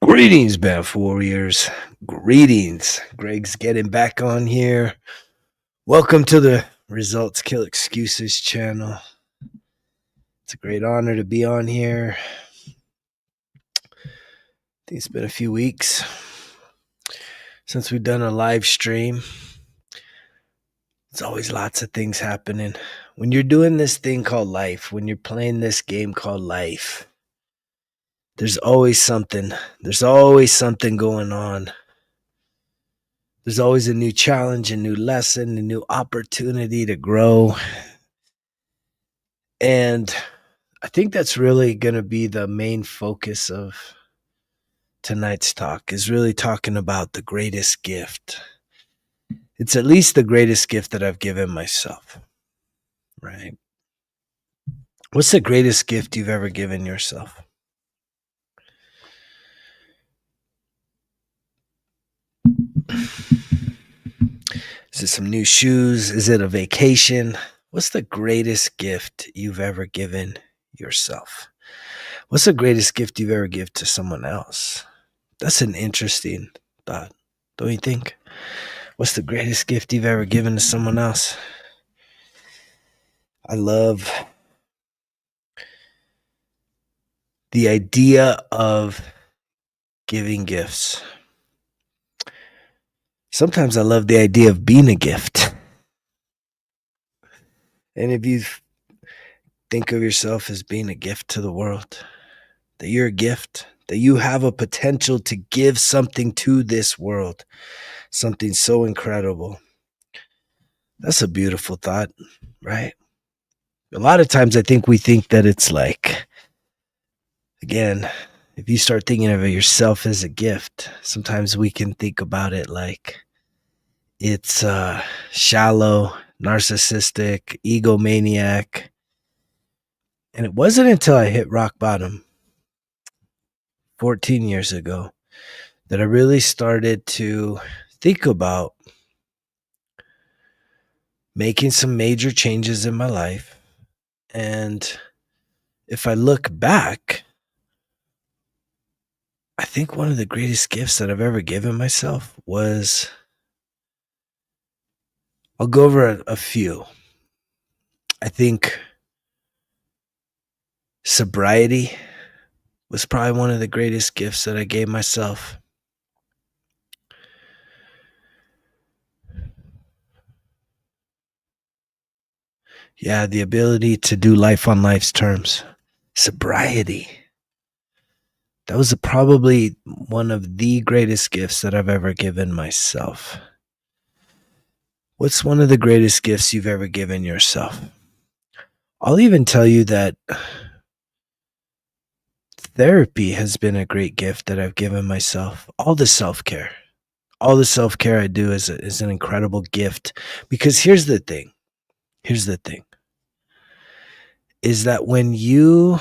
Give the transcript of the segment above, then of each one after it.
Greetings, Banff Warriors. Greetings. Greg's getting back on here. Welcome to the Results Kill Excuses channel. It's a great honor to be on here. I think it's been a few weeks since we've done a live stream. There's always lots of things happening. When you're doing this thing called life, when you're playing this game called life, there's always something. There's always something going on. There's always a new challenge, a new lesson, a new opportunity to grow. And I think that's really going to be the main focus of tonight's talk, is really talking about the greatest gift. It's at least the greatest gift that I've given myself, right? What's the greatest gift you've ever given yourself? Is it some new shoes? Is it a vacation? What's the greatest gift you've ever given yourself? What's the greatest gift you've ever given to someone else? That's an interesting thought, don't you think? What's the greatest gift you've ever given to someone else? I love the idea of giving gifts. Sometimes I love the idea of being a gift. And if you think of yourself as being a gift to the world, that you're a gift, that you have a potential to give something to this world, something so incredible, that's a beautiful thought, right? A lot of times I think we think that it's like, again, if you start thinking of yourself as a gift, sometimes we can think about it like it's shallow, narcissistic, egomaniac. And it wasn't until I hit rock bottom 14 years ago that I really started to think about making some major changes in my life. And if I look back, I think one of the greatest gifts that I've ever given myself was, I'll go over a few. I think sobriety was probably one of the greatest gifts that I gave myself. Yeah, the ability to do life on life's terms. Sobriety. That was probably one of the greatest gifts that I've ever given myself. What's one of the greatest gifts you've ever given yourself? I'll even tell you that therapy has been a great gift that I've given myself. All the self-care I do is an incredible gift, because here's the thing, is that when you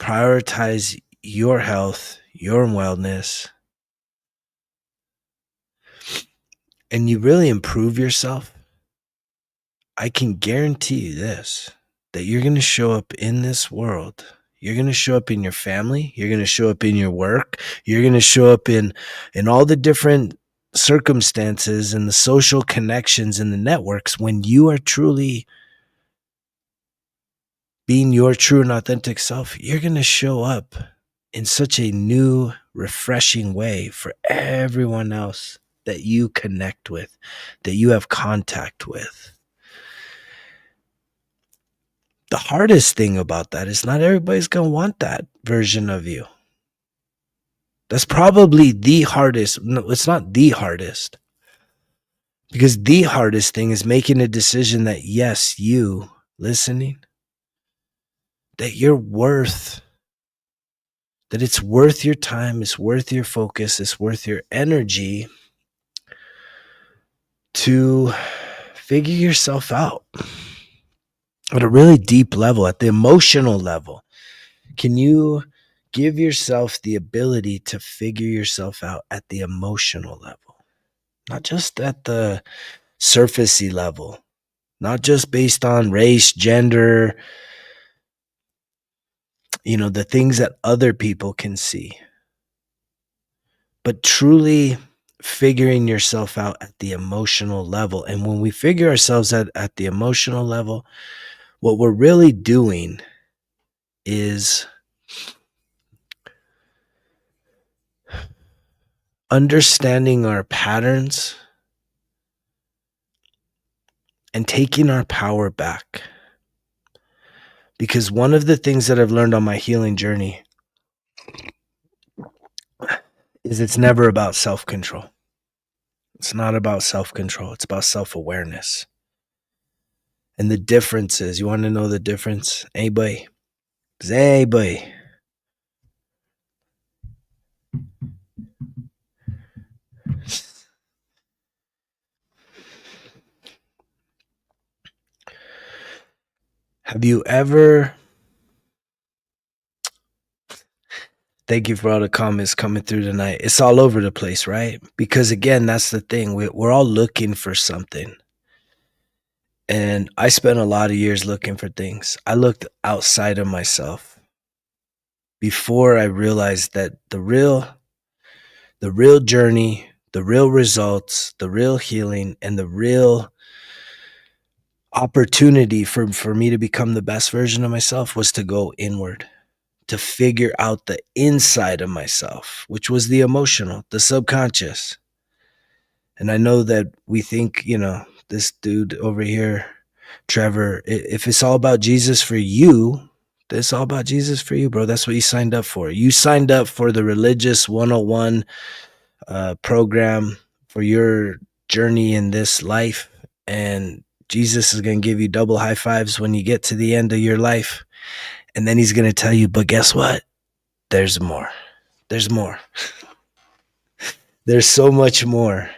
prioritize your health, your wellness, and you really improve yourself, I can guarantee you this, that you're going to show up in this world. You're going to show up in your family. You're going to show up in your work. You're going to show up in all the different circumstances and the social connections and the networks when you are truly being your true and authentic self. You're going to show up in such a new, refreshing way for everyone else that you connect with, that you have contact with. The hardest thing about that is not everybody's going to want that version of you. That's probably the hardest. No, it's not the hardest. Because the hardest thing is making a decision that, yes, you listening, that you're worth, that it's worth your time, it's worth your focus, it's worth your energy to figure yourself out at a really deep level, at the emotional level. Can you give yourself the ability to figure yourself out at the emotional level? Not just at the surfacey level, not just based on race, gender, the things that other people can see, but truly figuring yourself out at the emotional level. And when we figure ourselves at the emotional level, what we're really doing is understanding our patterns and taking our power back. Because one of the things that I've learned on my healing journey is it's never about self-control. It's not about self-control. It's about self-awareness. And the difference is, you want to know the difference? Anybody? Anybody? Have you ever... Thank you for all the comments coming through tonight. It's all over the place, right? Because again, that's the thing. We're all looking for something. And I spent a lot of years looking for things. I looked outside of myself before I realized that the real journey, the real results, the real healing, and the real opportunity for me to become the best version of myself was to go inward, to figure out the inside of myself, which was the emotional, the subconscious. And I know that we think, this dude over here, Trevor, if it's all about Jesus for you, it's all about Jesus for you, bro. That's what you signed up for. You signed up for the Religious 101 program for your journey in this life. And Jesus is going to give you double high fives when you get to the end of your life. And then he's going to tell you, but guess what? There's more. There's more. There's so much more.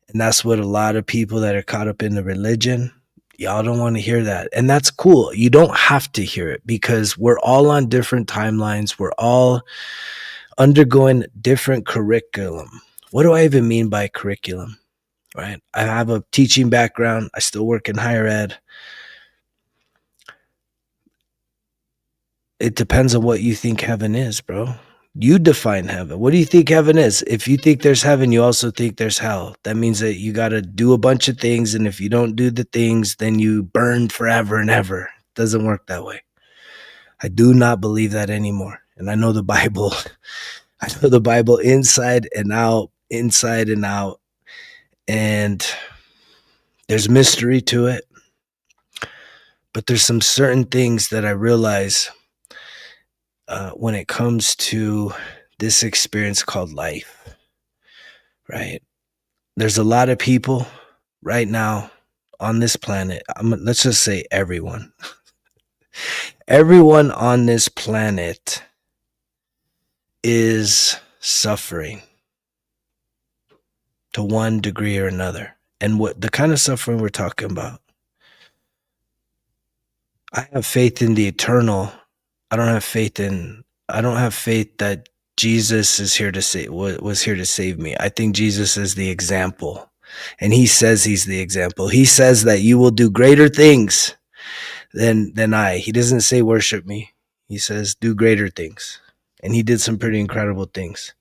And that's what a lot of people that are caught up in the religion, y'all don't want to hear that. And that's cool. You don't have to hear it because we're all on different timelines. We're all undergoing different curriculum. What do I even mean by curriculum? Right? I have a teaching background. I still work in higher ed. It depends on what you think heaven is, bro. You define heaven. What do you think heaven is? If you think there's heaven, you also think there's hell. That means that you got to do a bunch of things. And if you don't do the things, then you burn forever and ever. It doesn't work that way. I do not believe that anymore. And I know the Bible. I know the Bible inside and out, inside and out. And there's mystery to it. But there's some certain things that I realize when it comes to this experience called life, right? There's a lot of people right now on this planet. Let's just say everyone. Everyone on this planet is suffering to one degree or another. And what the kind of suffering we're talking about, I have faith in the eternal. I don't have faith that Jesus is here to save, was here to save me. I think Jesus is the example. And he says he's the example. He says that you will do greater things than I. He doesn't say worship me. He says do greater things. And he did some pretty incredible things.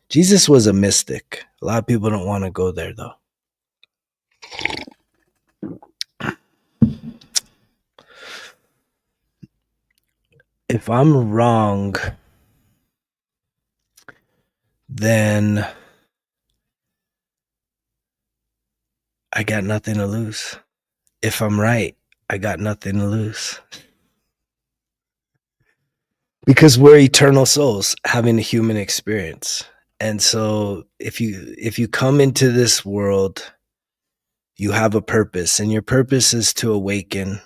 Jesus was a mystic. A lot of people don't want to go there though. If I'm wrong, then I got nothing to lose. If I'm right, I got nothing to lose. Because we're eternal souls having a human experience. And so if you come into this world, you have a purpose, and your purpose is to awaken.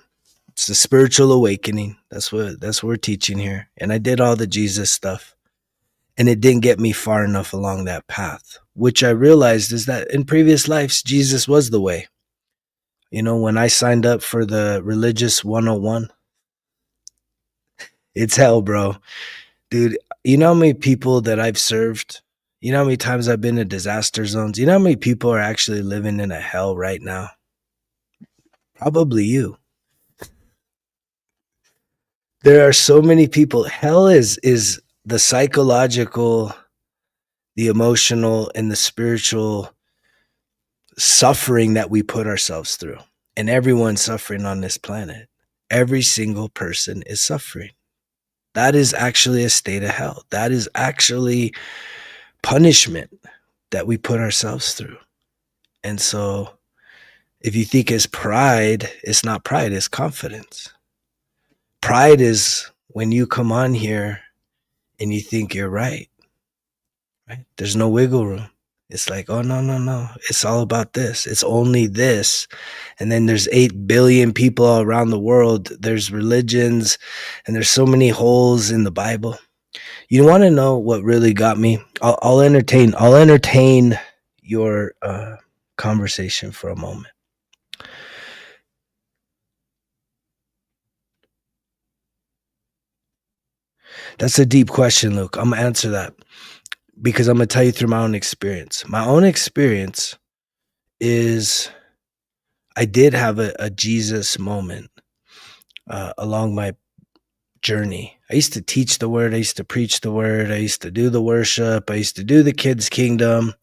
It's the spiritual awakening. That's what we're teaching here. And I did all the Jesus stuff, and it didn't get me far enough along that path, which I realized is that in previous lives, Jesus was the way. When I signed up for the Religious 101, it's hell, bro. Dude, you know how many people that I've served? You know how many times I've been in disaster zones? You know how many people are actually living in a hell right now? Probably you. There are so many people. Hell is the psychological, the emotional, and the spiritual suffering that we put ourselves through. And everyone's suffering on this planet. Every single person is suffering. That is actually a state of hell. That is actually punishment that we put ourselves through. And so if you think it's pride, it's not pride, it's confidence. Pride is when you come on here and you think you're right? There's no wiggle room. It's like, oh, no. It's all about this. It's only this. And then there's 8 billion people all around the world. There's religions, and there's so many holes in the Bible. You want to know what really got me? I'll entertain your conversation for a moment. That's a deep question, Luke. I'm gonna answer that because I'm gonna tell you through my own experience. My own experience is I did have a Jesus moment along my journey. I used to teach the word. I used to preach the word. I used to do the worship. I used to do the kids' kingdom.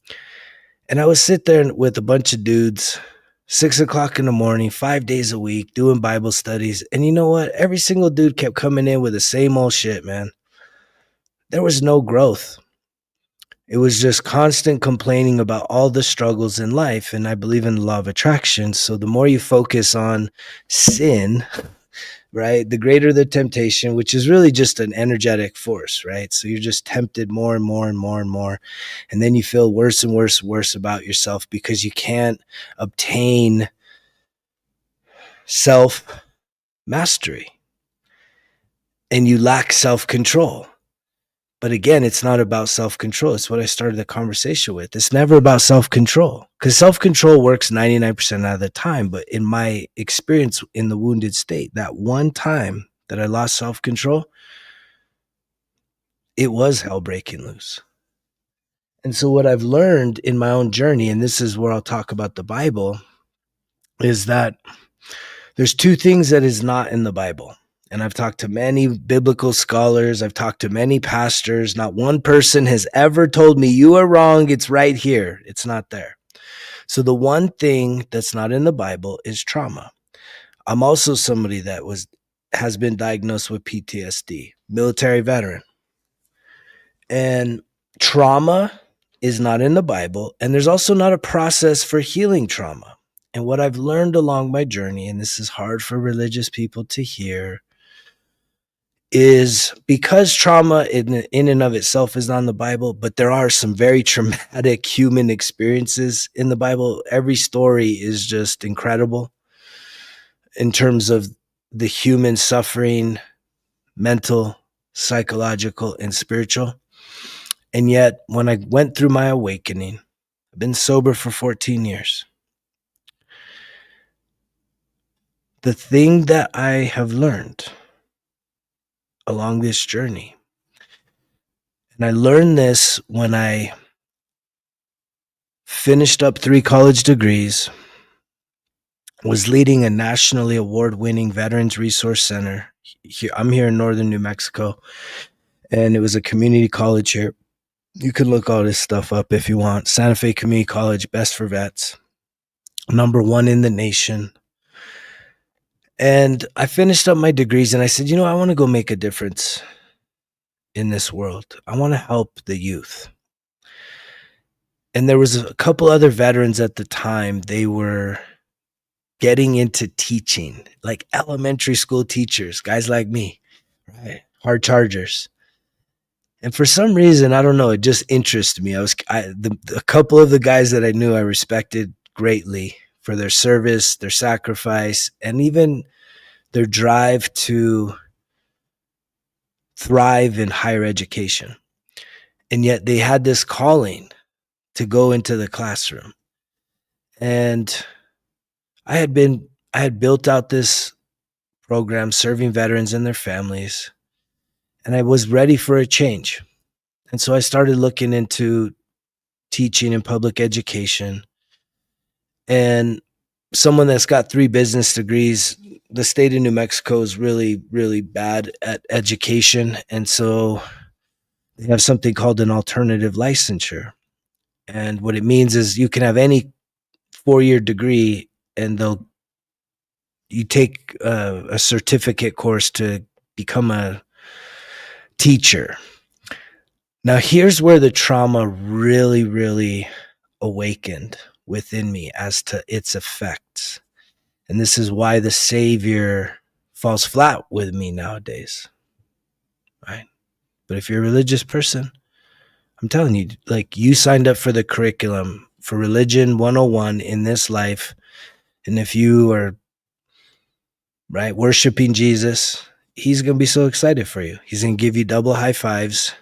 And I would sit there with a bunch of dudes, 6 o'clock in the morning, 5 days a week, doing Bible studies. And you know what? Every single dude kept coming in with the same old shit, man. There was no growth. It was just constant complaining about all the struggles in life. And I believe in the law of attraction. So the more you focus on sin, right, the greater the temptation, which is really just an energetic force, right? So you're just tempted more and more and more and more. And then you feel worse and worse about yourself because you can't obtain self-mastery and you lack self-control. But again, it's not about self-control. It's what I started the conversation with. It's never about self-control because self-control works 99% out of the time. But in my experience in the wounded state, that one time that I lost self-control, it was hell breaking loose. And so what I've learned in my own journey, and this is where I'll talk about the Bible, is that there's 2 things that is not in the Bible. And I've talked to many biblical scholars. I've talked to many pastors. Not one person has ever told me, you are wrong. It's right here. It's not there. So the one thing that's not in the Bible is trauma. I'm also somebody that has been diagnosed with PTSD, military veteran. And trauma is not in the Bible. And there's also not a process for healing trauma. And what I've learned along my journey, and this is hard for religious people to hear, is because trauma in and of itself is not in the Bible, but there are some very traumatic human experiences in the Bible. Every story is just incredible in terms of the human suffering, mental, psychological, and spiritual. And yet, when I went through my awakening, I've been sober for 14 years. The thing that I have learned along this journey, and I learned this when I finished up 3 college degrees, was leading a nationally award-winning Veterans Resource Center. I'm here in northern New Mexico, and it was a community college here. You can look all this stuff up if you want. Santa Fe Community College, best for vets, #1 in the nation. And I finished up my degrees and I said, I want to go make a difference in this world. I want to help the youth. And there was a couple other veterans at the time. They were getting into teaching, like elementary school teachers, guys like me, right? Hard chargers. And for some reason, I don't know, it just interested me. A couple of the guys that I knew I respected greatly for their service, their sacrifice, and even their drive to thrive in higher education. And yet they had this calling to go into the classroom. And I had built out this program serving veterans and their families, and I was ready for a change. And so I started looking into teaching in public education. And someone that's got 3 business degrees, the state of New Mexico is really, really bad at education. And so they have something called an alternative licensure. And what it means is you can have any 4-year degree, and you take a certificate course to become a teacher. Now, here's where the trauma really, really awakened within me as to its effects. And this is why the Savior falls flat with me nowadays, right? But if you're a religious person, I'm telling you, like, you signed up for the curriculum for Religion 101 in this life. And if you are, right, worshiping Jesus, he's going to be so excited for you. He's going to give you double high fives.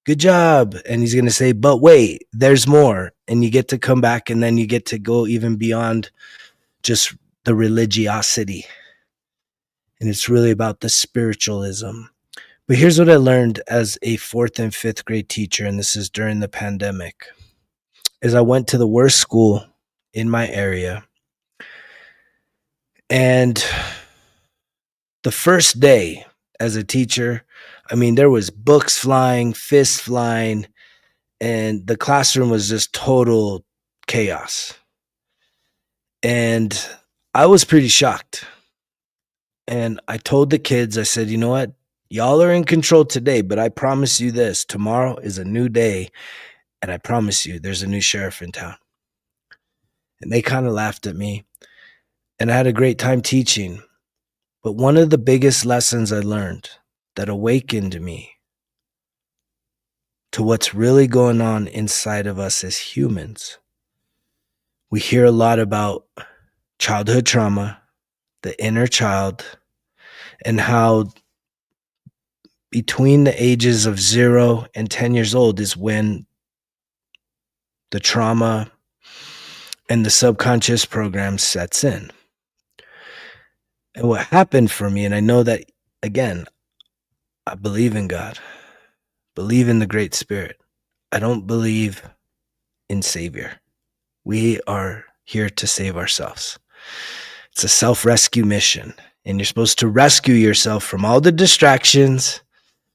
Good job. And he's going to say, but wait, there's more. And you get to come back, and then you get to go even beyond just the religiosity. And it's really about the spiritualism. But here's what I learned as a 4th and 5th grade teacher, and this is during the pandemic, is I went to the worst school in my area. And the first day as a teacher, I mean, there was books flying, fists flying, and the classroom was just total chaos. And I was pretty shocked. And I told the kids, I said, you know what? Y'all are in control today, but I promise you this, tomorrow is a new day. And I promise you there's a new sheriff in town. And they kind of laughed at me. And I had a great time teaching. But one of the biggest lessons I learned that awakened me to what's really going on inside of us as humans. We hear a lot about childhood trauma, the inner child, and how between the ages of 0 and 10 years old is when the trauma and the subconscious program sets in. And what happened for me, and I know that, again, I believe in God, believe in the Great Spirit. I don't believe in Savior. We are here to save ourselves. It's a self-rescue mission, and you're supposed to rescue yourself from all the distractions,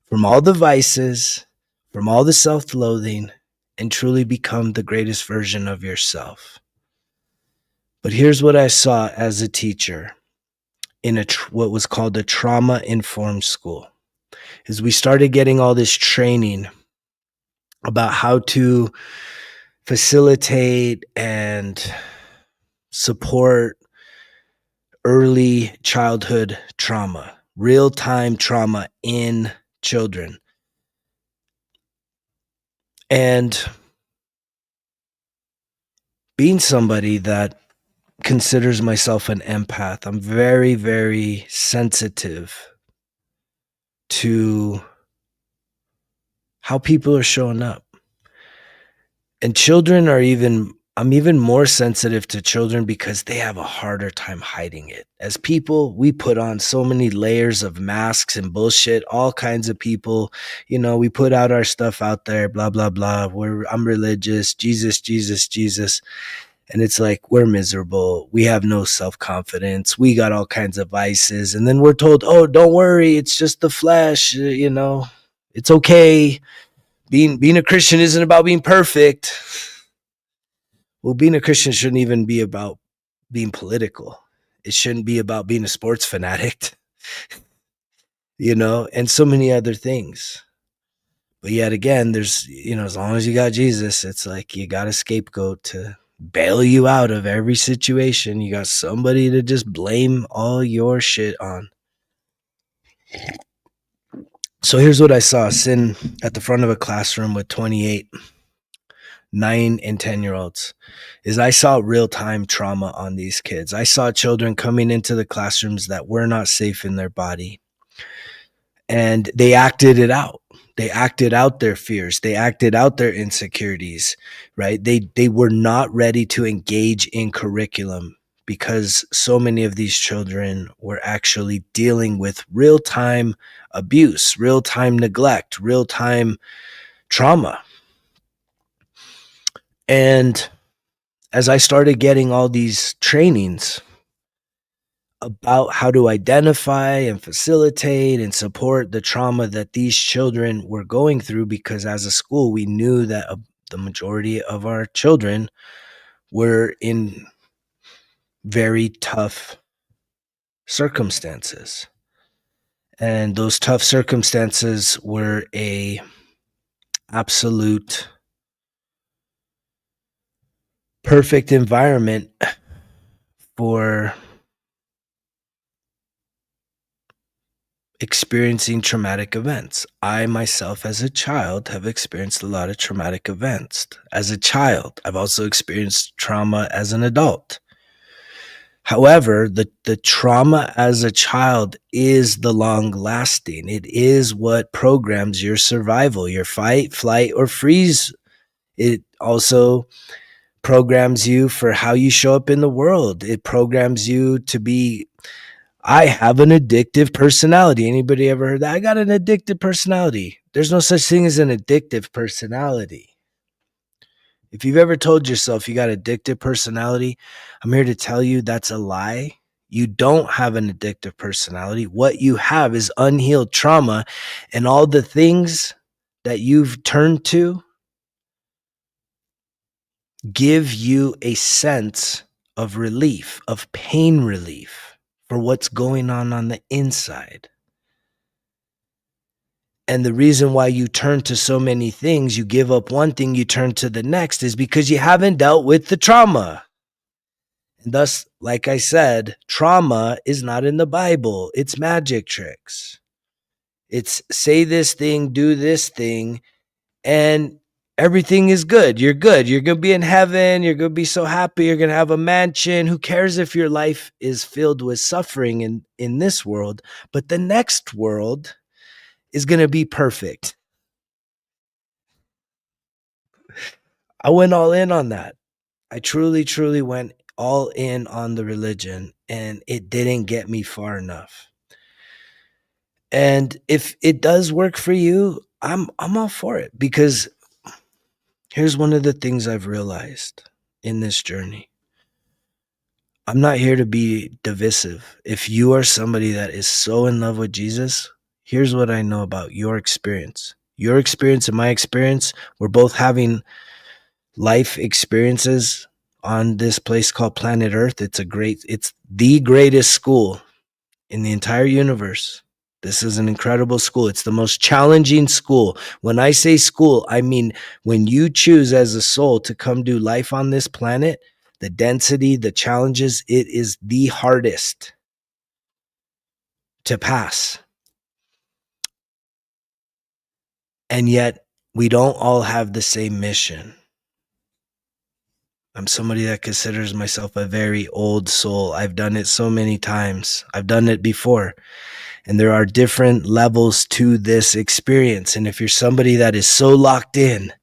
from all the vices, from all the self-loathing, and truly become the greatest version of yourself. But here's what I saw as a teacher in what was called a trauma-informed school, is we started getting all this training about how to facilitate and support early childhood trauma, real-time trauma in children. And being somebody that considers myself an empath, I'm very, very sensitive to how people are showing up. And children are I'm even more sensitive to children because they have a harder time hiding it. As people, we put on so many layers of masks and bullshit, all kinds of people, we put out our stuff out there, blah, blah, blah. I'm religious, Jesus, Jesus, Jesus. And it's like, we're miserable. We have no self-confidence. We got all kinds of vices. And then we're told, oh, don't worry. It's just the flesh. It's okay. Being a Christian isn't about being perfect. Well, being a Christian shouldn't even be about being political. It shouldn't be about being a sports fanatic, and so many other things. But yet again, there's, as long as you got Jesus, it's like you got a scapegoat to bail you out of every situation. You got somebody to just blame all your shit on. So here's what I saw sitting at the front of a classroom with 28 9 and 10-year-olds, is I saw real-time trauma on these kids. I saw children coming into the classrooms that were not safe in their body. And they acted it out. They acted out their fears. They acted out their insecurities, right? They were not ready to engage in curriculum because so many of these children were actually dealing with real-time abuse, real-time neglect, real-time trauma. And as I started getting all these trainings about how to identify and facilitate and support the trauma that these children were going through, because as a school, we knew that the majority of our children were in very tough circumstances. And those tough circumstances were a absolute perfect environment for experiencing traumatic events. I myself, as a child, have experienced a lot of traumatic events. As a child, I've also experienced trauma as an adult. However, the trauma as a child is the long lasting. It is what programs your survival, your fight, flight, or freeze. It also programs you for how you show up in the world. It programs you to be, I have an addictive personality. Anybody ever heard that? I got an addictive personality. There's no such thing as an addictive personality. If you've ever told yourself you got addictive personality, I'm here to tell you that's a lie. You don't have an addictive personality. What you have is unhealed trauma, and all the things that you've turned to give you a sense of relief, of pain relief for what's going on the inside. And the reason why you turn to so many things, you give up one thing, you turn to the next, is because you haven't dealt with the trauma. And thus, like I said, trauma is not in the Bible. It's magic tricks. It's say this thing, do this thing, and everything is good. You're good. You're going to be in heaven. You're going to be so happy. You're going to have a mansion. Who cares if your life is filled with suffering in this world? But the next world is going to be perfect. I went all in on that. I truly, truly went all in on the religion, and it didn't get me far enough. And if it does work for you, I'm all for it, because here's one of the things I've realized in this journey. I'm not here to be divisive. If you are somebody that is so in love with Jesus, here's what I know about your experience. Your experience and my experience, we're both having life experiences on this place called planet Earth. It's the greatest school in the entire universe. This is an incredible school. It's the most challenging school. When I say school, I mean when you choose as a soul to come do life on this planet, the density, the challenges, it is the hardest to pass. And yet we don't all have the same mission. I'm somebody that considers myself a very old soul. I've done it so many times. I've done it before. And there are different levels to this experience. And if you're somebody that is so locked in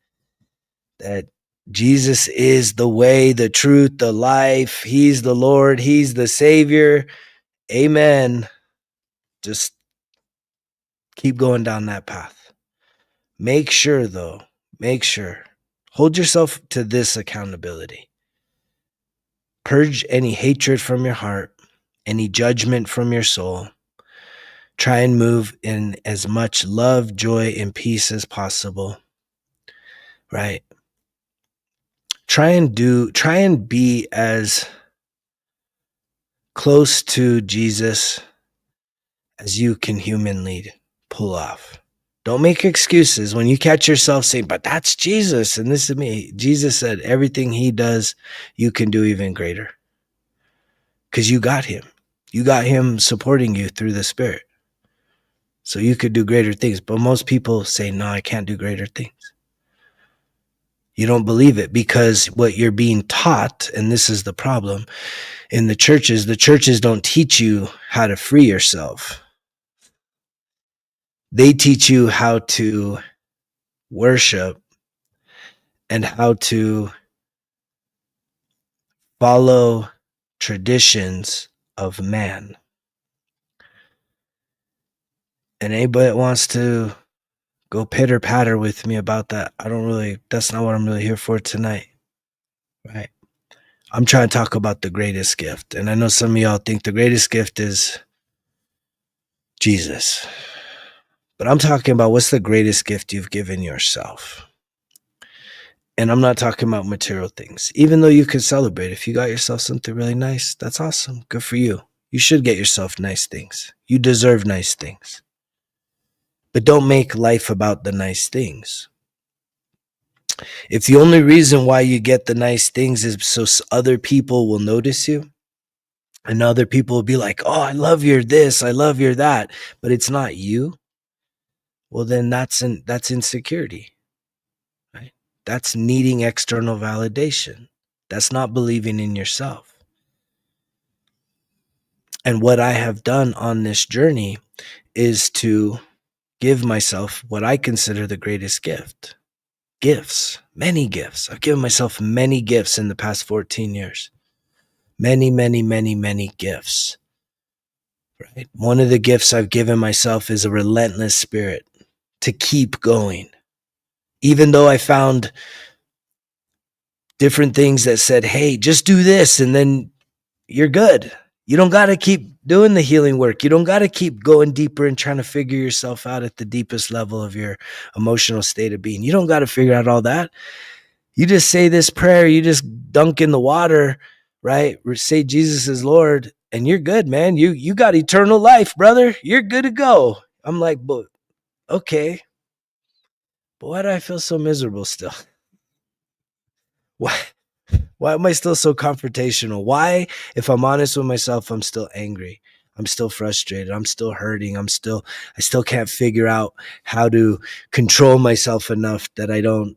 that Jesus is the way, the truth, the life, he's the Lord, he's the Savior, amen. Just keep going down that path. Make sure, hold yourself to this accountability. Purge any hatred from your heart, any judgment from your soul. Try and move in as much love, joy, and peace as possible. Right? Try and be as close to Jesus as you can humanly pull off. Don't make excuses when you catch yourself saying, but that's Jesus and this is me. Jesus said everything he does, you can do even greater. Because you got him. You got him supporting you through the Spirit. So you could do greater things. But most people say, no, I can't do greater things. You don't believe it because what you're being taught, and this is the problem, in the churches don't teach you how to free yourself. They teach you how to worship and how to follow traditions of man. And anybody that wants to go pitter patter with me about that, that's not what I'm really here for tonight. Right? I'm trying to talk about the greatest gift. And I know some of y'all think the greatest gift is Jesus. But I'm talking about what's the greatest gift you've given yourself. And I'm not talking about material things. Even though you could celebrate, if you got yourself something really nice, that's awesome. Good for you. You should get yourself nice things. You deserve nice things. But don't make life about the nice things. If the only reason why you get the nice things is so other people will notice you, and other people will be like, oh, I love your this, I love your that, but it's not you, well, then that's insecurity, right? That's needing external validation. That's not believing in yourself. And what I have done on this journey is to give myself what I consider the greatest gift. Gifts, many gifts. I've given myself many gifts in the past 14 years. Many, many, many, many gifts. Right? One of the gifts I've given myself is a relentless spirit to keep going. Even though I found different things that said, hey, just do this and then you're good. You don't got to keep doing the healing work. You don't got to keep going deeper and trying to figure yourself out at the deepest level of your emotional state of being. You don't got to figure out all that. You just say this prayer, you just dunk in the water, right? Say Jesus is Lord, and you're good, man. You got eternal life, brother. You're good to go. I'm like, but okay. But why do I feel so miserable still? Why am I still so confrontational? Why, if I'm honest with myself, I'm still angry. I'm still frustrated. I'm still hurting. I still can't figure out how to control myself enough that I don't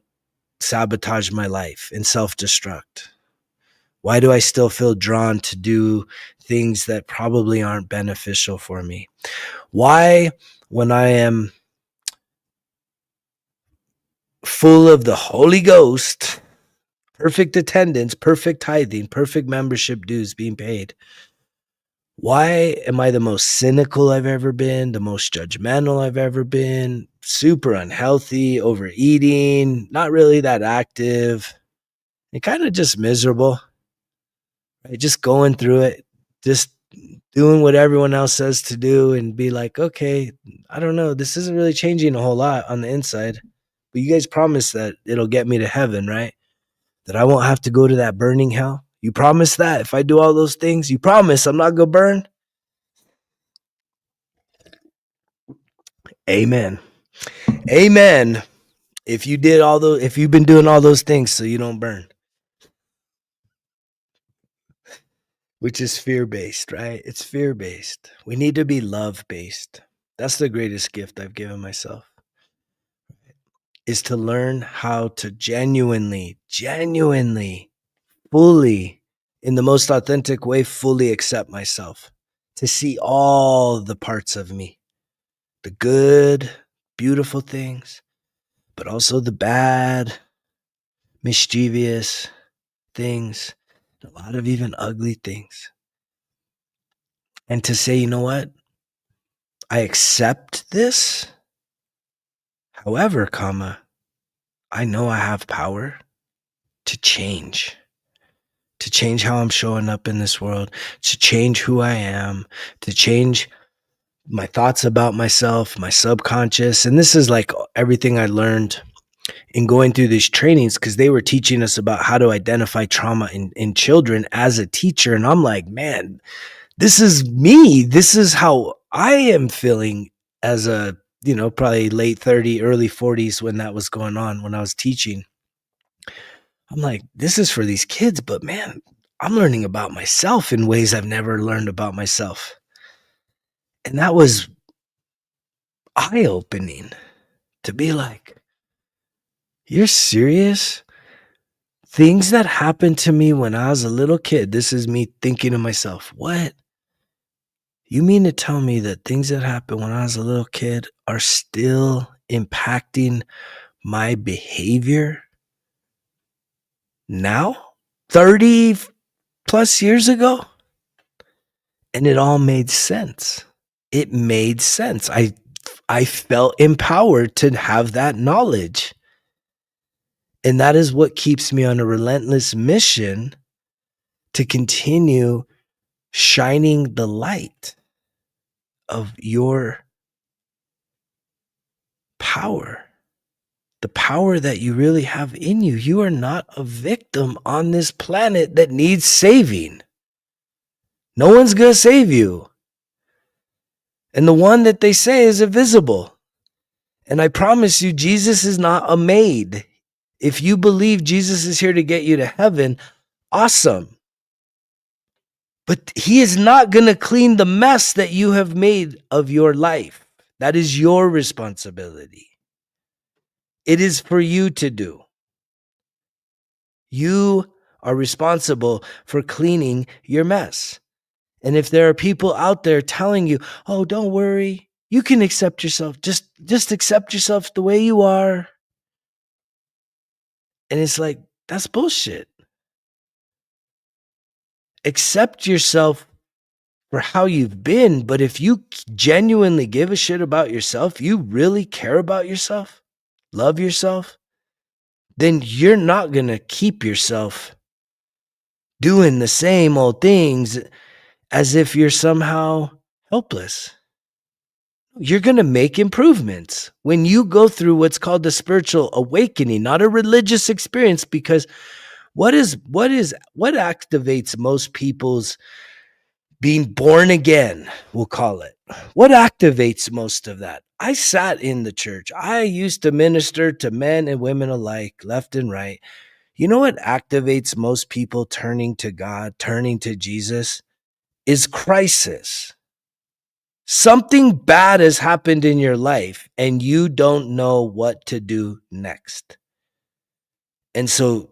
sabotage my life and self-destruct. Why do I still feel drawn to do things that probably aren't beneficial for me? Why, when I am full of the Holy Ghost, perfect attendance, perfect tithing, perfect membership dues being paid, why am I the most cynical I've ever been, the most judgmental I've ever been, super unhealthy, overeating, not really that active, and kind of just miserable, right? Just going through it, just doing what everyone else says to do and be like, okay, I don't know, this isn't really changing a whole lot on the inside, but you guys promise that it'll get me to heaven, right? That I won't have to go to that burning hell. You promise that if I do all those things, you promise I'm not going to burn? Amen. Amen. If you've been doing all those things so you don't burn, which is fear-based, right? It's fear-based. We need to be love-based. That's the greatest gift I've given myself, is to learn how to genuinely, fully, in the most authentic way, fully accept myself, to see all the parts of me, the good, beautiful things, but also the bad, mischievous things, a lot of even ugly things. And to say, you know what? I accept this. However, I know I have power to change how I'm showing up in this world, to change who I am, to change my thoughts about myself, my subconscious. And this is like everything I learned in going through these trainings, because they were teaching us about how to identify trauma in children as a teacher. And I'm like, man, this is me. This is how I am feeling as a, probably late 30, early 40s when that was going on, when I was teaching. I'm like, this is for these kids, but man, I'm learning about myself in ways I've never learned about myself. And that was eye-opening to be like, you're serious? Things that happened to me when I was a little kid, this is me thinking to myself, what? You mean to tell me that things that happened when I was a little kid are still impacting my behavior now? 30 plus years ago? And it all made sense. It made sense. I felt empowered to have that knowledge. And that is what keeps me on a relentless mission to continue shining the light of your power, the power that you really have in you. You are not a victim on this planet that needs saving. No one's going to save you. And the one that they say is invisible. And I promise you, Jesus is not a maid. If you believe Jesus is here to get you to heaven, awesome. But he is not going to clean the mess that you have made of your life. That is your responsibility. It is for you to do. You are responsible for cleaning your mess. And if there are people out there telling you, oh, don't worry, you can accept yourself. Just accept yourself the way you are. And it's like, that's bullshit. Accept yourself for how you've been. But if you genuinely give a shit about yourself, you really care about yourself, love yourself, then you're not going to keep yourself doing the same old things as if you're somehow helpless. You're going to make improvements when you go through what's called the spiritual awakening, not a religious experience, because what activates most people's being born again, we'll call it. What activates most of that? I sat in the church. I used to minister to men and women alike, left and right. You know what activates most people turning to God, turning to Jesus? Is crisis. Something bad has happened in your life and you don't know what to do next. And so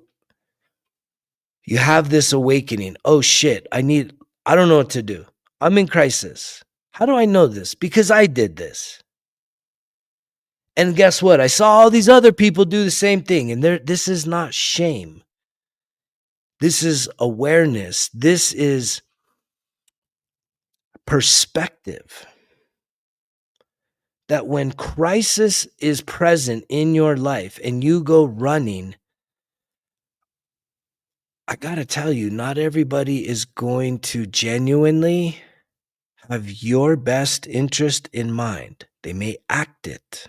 you have this awakening. Oh shit, I don't know what to do. I'm in crisis. How do I know this? Because I did this. And guess what? I saw all these other people do the same thing. And this is not shame. This is awareness. This is perspective. That when crisis is present in your life and you go running, I gotta tell you, not everybody is going to genuinely have your best interest in mind. They may act it,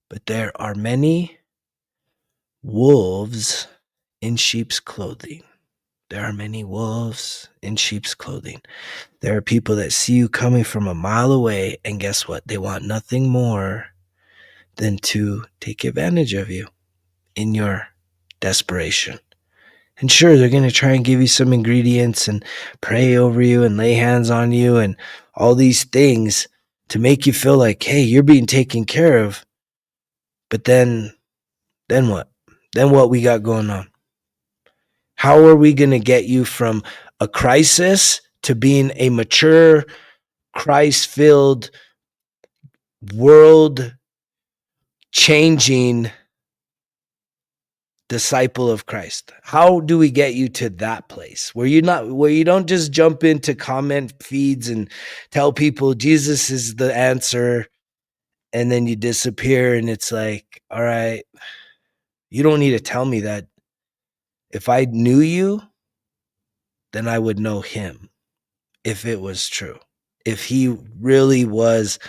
but there are many wolves in sheep's clothing. There are many wolves in sheep's clothing. There are people that see you coming from a mile away, and guess what? They want nothing more than to take advantage of you in your desperation. And sure, they're going to try and give you some ingredients and pray over you and lay hands on you and all these things to make you feel like, hey, you're being taken care of. But then what? Then what we got going on? How are we going to get you from a crisis to being a mature, Christ-filled, world-changing disciple of Christ? How do we get you to that place where you don't just jump into comment feeds and tell people Jesus is the answer and then you disappear and it's like, all right, you don't need to tell me that. If I knew you, then I would know him if it was true. If he really was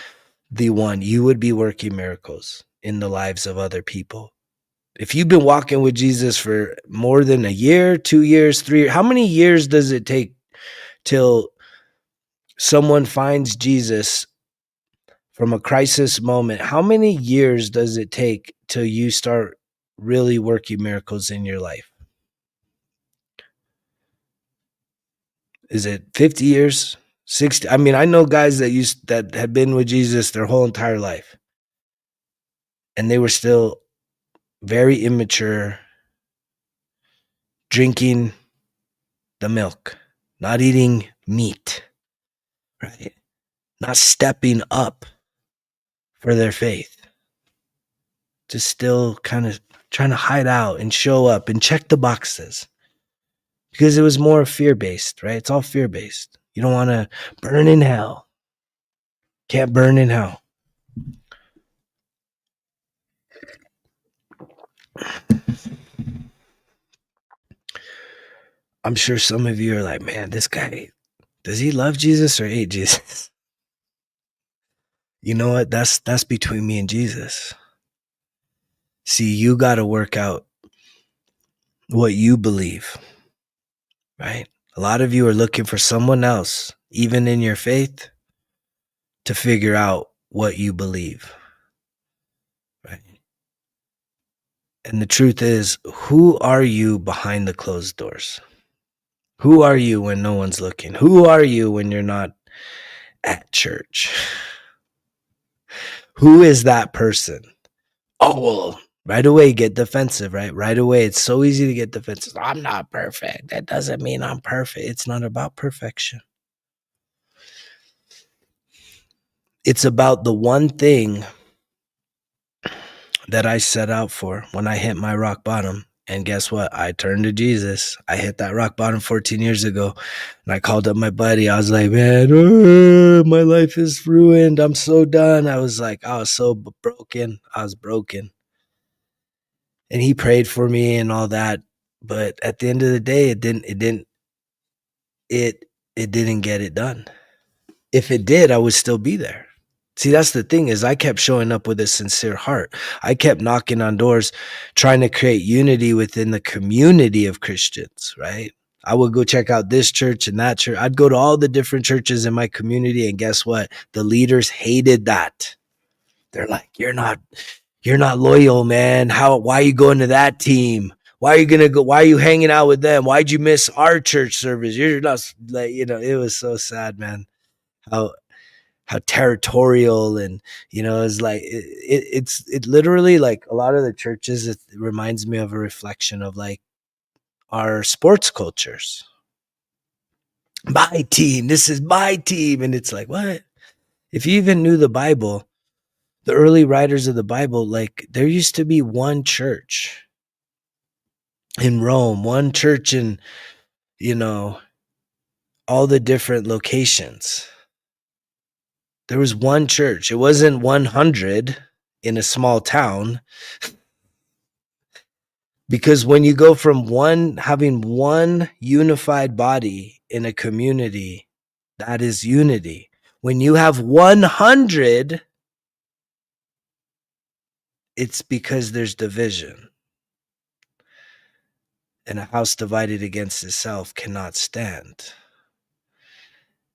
the one, you would be working miracles in the lives of other people. If you've been walking with Jesus for more than a year, 2 years, 3 years, how many years does it take till someone finds Jesus from a crisis moment? How many years does it take till you start really working miracles in your life? Is it 50 years? 60? I mean, I know guys that had been with Jesus their whole entire life, and they were still very immature, drinking the milk, not eating meat, right? Not stepping up for their faith. Just still kind of trying to hide out and show up and check the boxes. Because it was more fear-based, right? It's all fear-based. You don't want to burn in hell. Can't burn in hell. I'm sure some of you are like, man, this guy, does he love Jesus or hate Jesus? You know what? That's between me and Jesus. See, you got to work out what you believe, right? A lot of you are looking for someone else, even in your faith, to figure out what you believe, right? And the truth is, who are you behind the closed doors? Who are you when no one's looking? Who are you when you're not at church? Who is that person? Oh, well, right away, get defensive, right? Right away, it's so easy to get defensive. I'm not perfect. That doesn't mean I'm perfect. It's not about perfection. It's about the one thing that I set out for when I hit my rock bottom. And guess what? I turned to Jesus. I hit that rock bottom 14 years ago. And I called up my buddy. I was like, man, my life is ruined. I'm so done. I was so broken. I was broken. And he prayed for me and all that. But at the end of the day, it didn't get it done. If it did, I would still be there. See, that's the thing, is I kept showing up with a sincere heart. I kept knocking on doors, trying to create unity within the community of Christians, right? I would go check out this church and that church. I'd go to all the different churches in my community, and guess what? The leaders hated that. They're like, you're not loyal, man. Why are you going to that team? Why are you going to go? Why are you hanging out with them? Why'd you miss our church service? You're not, like, it was so sad, man. How territorial, and it's like it literally, like, a lot of the churches, it reminds me of a reflection of like our sports cultures. My team, this is my team. And it's like, what? If you even knew the Bible, the early writers of the Bible, like, there used to be one church in Rome, one church in all the different locations. There was one church. It wasn't 100 in a small town. Because when you go from having one unified body in a community, that is unity. When you have 100, it's because there's division. And a house divided against itself cannot stand.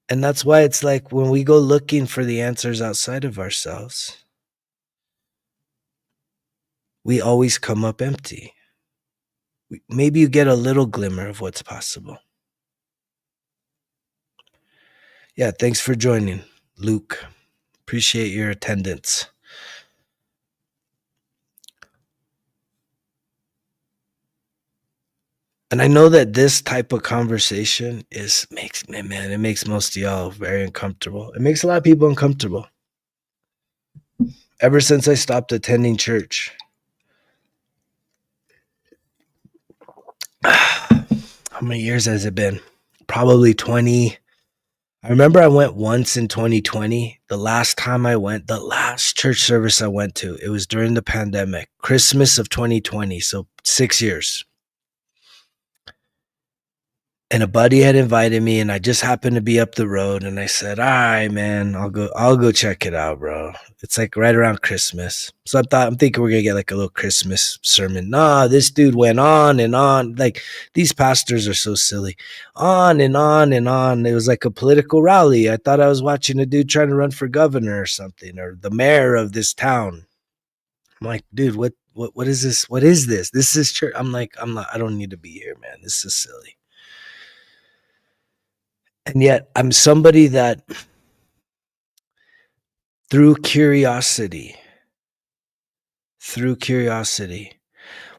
And that's why it's like, when we go looking for the answers outside of ourselves, we always come up empty. Maybe you get a little glimmer of what's possible. Yeah, thanks for joining, Luke. Appreciate your attendance. And I know that this type of conversation makes most of y'all very uncomfortable. It makes a lot of people uncomfortable. Ever since I stopped attending church, how many years has it been? Probably 20. I remember I went once in 2020. The last time I went, the last church service I went to, it was during the pandemic, Christmas of 2020. So 6 years. And a buddy had invited me, and I just happened to be up the road, and I said, all right, man, I'll go check it out, bro. It's like right around Christmas. So I'm thinking we're going to get like a little Christmas sermon. Nah, this dude went on and on. Like, these pastors are so silly. On and on and on. It was like a political rally. I thought I was watching a dude trying to run for governor or something, or the mayor of this town. I'm like, dude, what is this? What is this? This is church. I don't need to be here, man. This is silly. And yet I'm somebody that, through curiosity,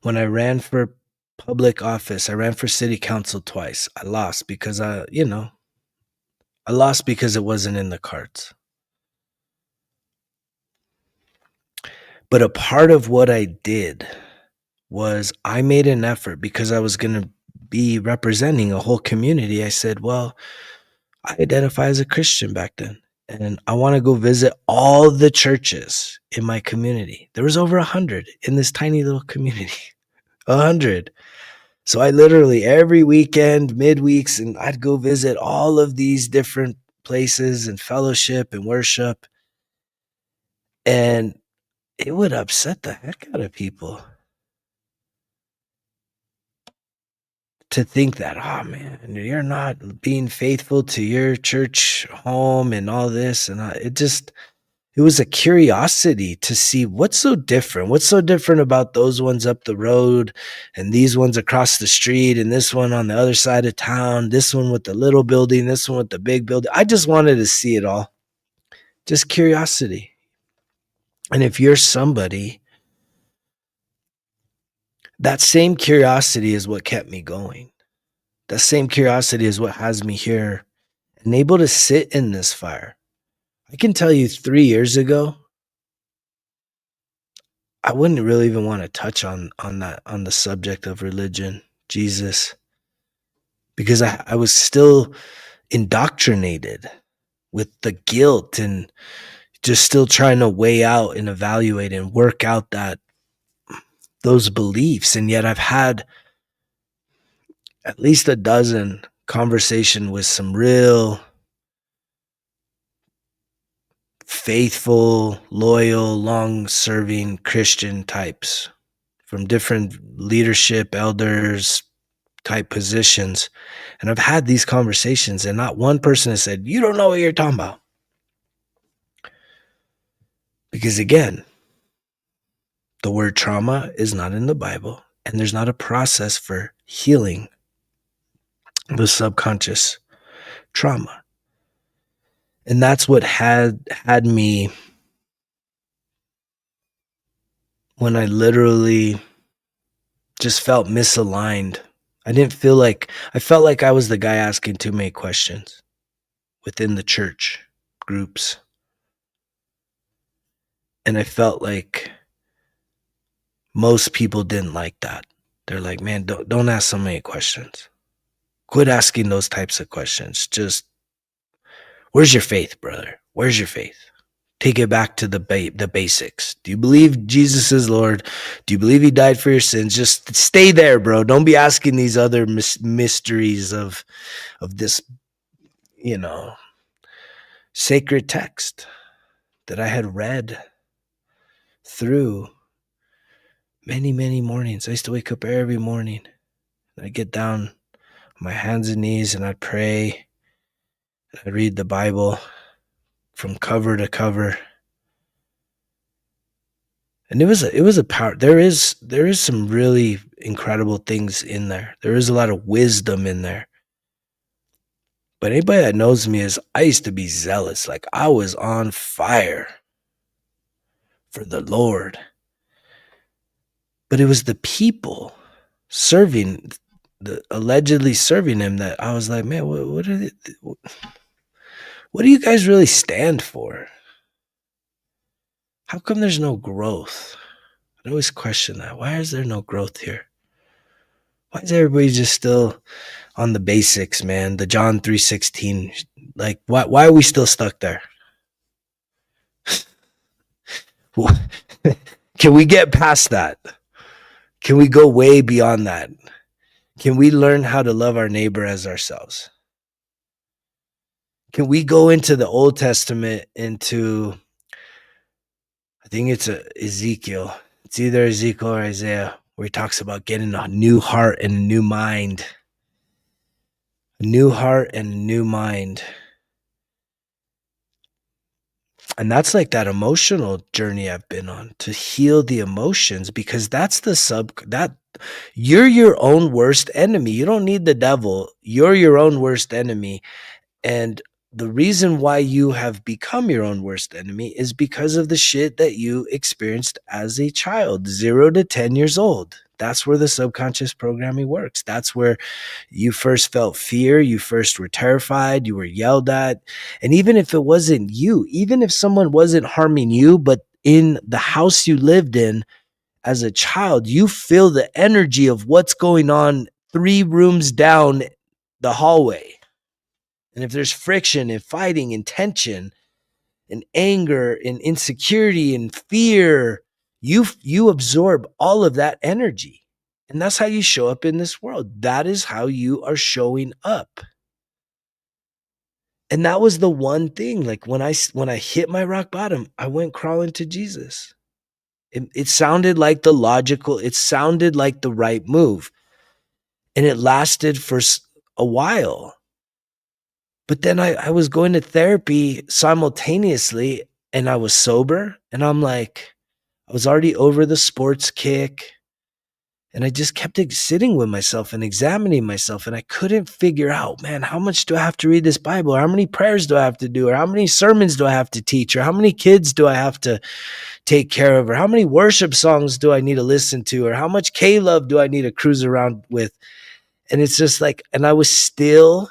when I ran for public office, I ran for city council twice. I lost because I lost because it wasn't in the cards. But a part of what I did was I made an effort, because I was going to be representing a whole community. I said, well, I identify as a Christian back then, and I want to go visit all the churches in my community. There was over 100 in this tiny little community. 100. So I literally every weekend, midweeks, and I'd go visit all of these different places and fellowship and worship. And it would upset the heck out of people to think that, oh man, you're not being faithful to your church home and all this. And it was a curiosity to see what's so different. What's so different about those ones up the road and these ones across the street and this one on the other side of town, this one with the little building, this one with the big building. I just wanted to see it all. Just curiosity. And if you're somebody, that same curiosity is what kept me going. That same curiosity is what has me here and able to sit in this fire. I can tell you 3 years ago, I wouldn't really even want to touch on the subject of religion, Jesus, because I was still indoctrinated with the guilt and just still trying to weigh out and evaluate and work out those beliefs. And yet I've had at least a dozen conversations with some real faithful, loyal, long-serving Christian types from different leadership, elders type positions. And I've had these conversations and not one person has said, you don't know what you're talking about. Because again, the word trauma is not in the Bible and there's not a process for healing the subconscious trauma. And that's what had me when I literally just felt misaligned. I felt like I was the guy asking too many questions within the church groups. And I felt like most people didn't like that. They're like, man, don't ask so many questions. Quit asking those types of questions. Just, where's your faith, brother? Where's your faith? Take it back to the basics. Do you believe Jesus is Lord? Do you believe he died for your sins? Just stay there, bro. Don't be asking these other mysteries of this, sacred text that I had read through many, many mornings. I used to wake up every morning. I'd get down on my hands and knees and I'd pray. I'd read the Bible from cover to cover. And it was a power. There is some really incredible things in there. There is a lot of wisdom in there. But anybody that knows me I used to be zealous. Like I was on fire for the Lord. But it was the people allegedly serving him that I was like, man, what do you guys really stand for? How come there's no growth? I always question that. Why is there no growth here? Why is everybody just still on the basics, man? The John 3:16. Like, why are we still stuck there? Can we get past that? Can we go way beyond that? Can we learn how to love our neighbor as ourselves? Can we go into the Old Testament, I think it's Ezekiel. It's either Ezekiel or Isaiah, where he talks about getting a new heart and a new mind. A new heart and a new mind. And that's like that emotional journey I've been on, to heal the emotions, because that's you're your own worst enemy. You don't need the devil. You're your own worst enemy. And the reason why you have become your own worst enemy is because of the shit that you experienced as a child, 0 to 10 years old. That's where the subconscious programming works. That's where you first felt fear. You first were terrified. You were yelled at. And even if it wasn't you, even if someone wasn't harming you, but in the house you lived in as a child, you feel the energy of what's going on 3 rooms down the hallway. And if there's friction and fighting and tension and anger and insecurity and fear, you absorb all of that energy. And that's how you show up in this world. That is how you are showing up. And that was the one thing. Like when I hit my rock bottom, I went crawling to Jesus. It sounded like the logical, it sounded like the right move. And it lasted for a while. But then I was going to therapy simultaneously, and I was sober, and I'm like, I was already over the sports kick. And I just kept sitting with myself and examining myself. And I couldn't figure out, man, how much do I have to read this Bible? Or how many prayers do I have to do? Or how many sermons do I have to teach? Or how many kids do I have to take care of? Or how many worship songs do I need to listen to? Or how much K-Love do I need to cruise around with? And it's just like, and I was still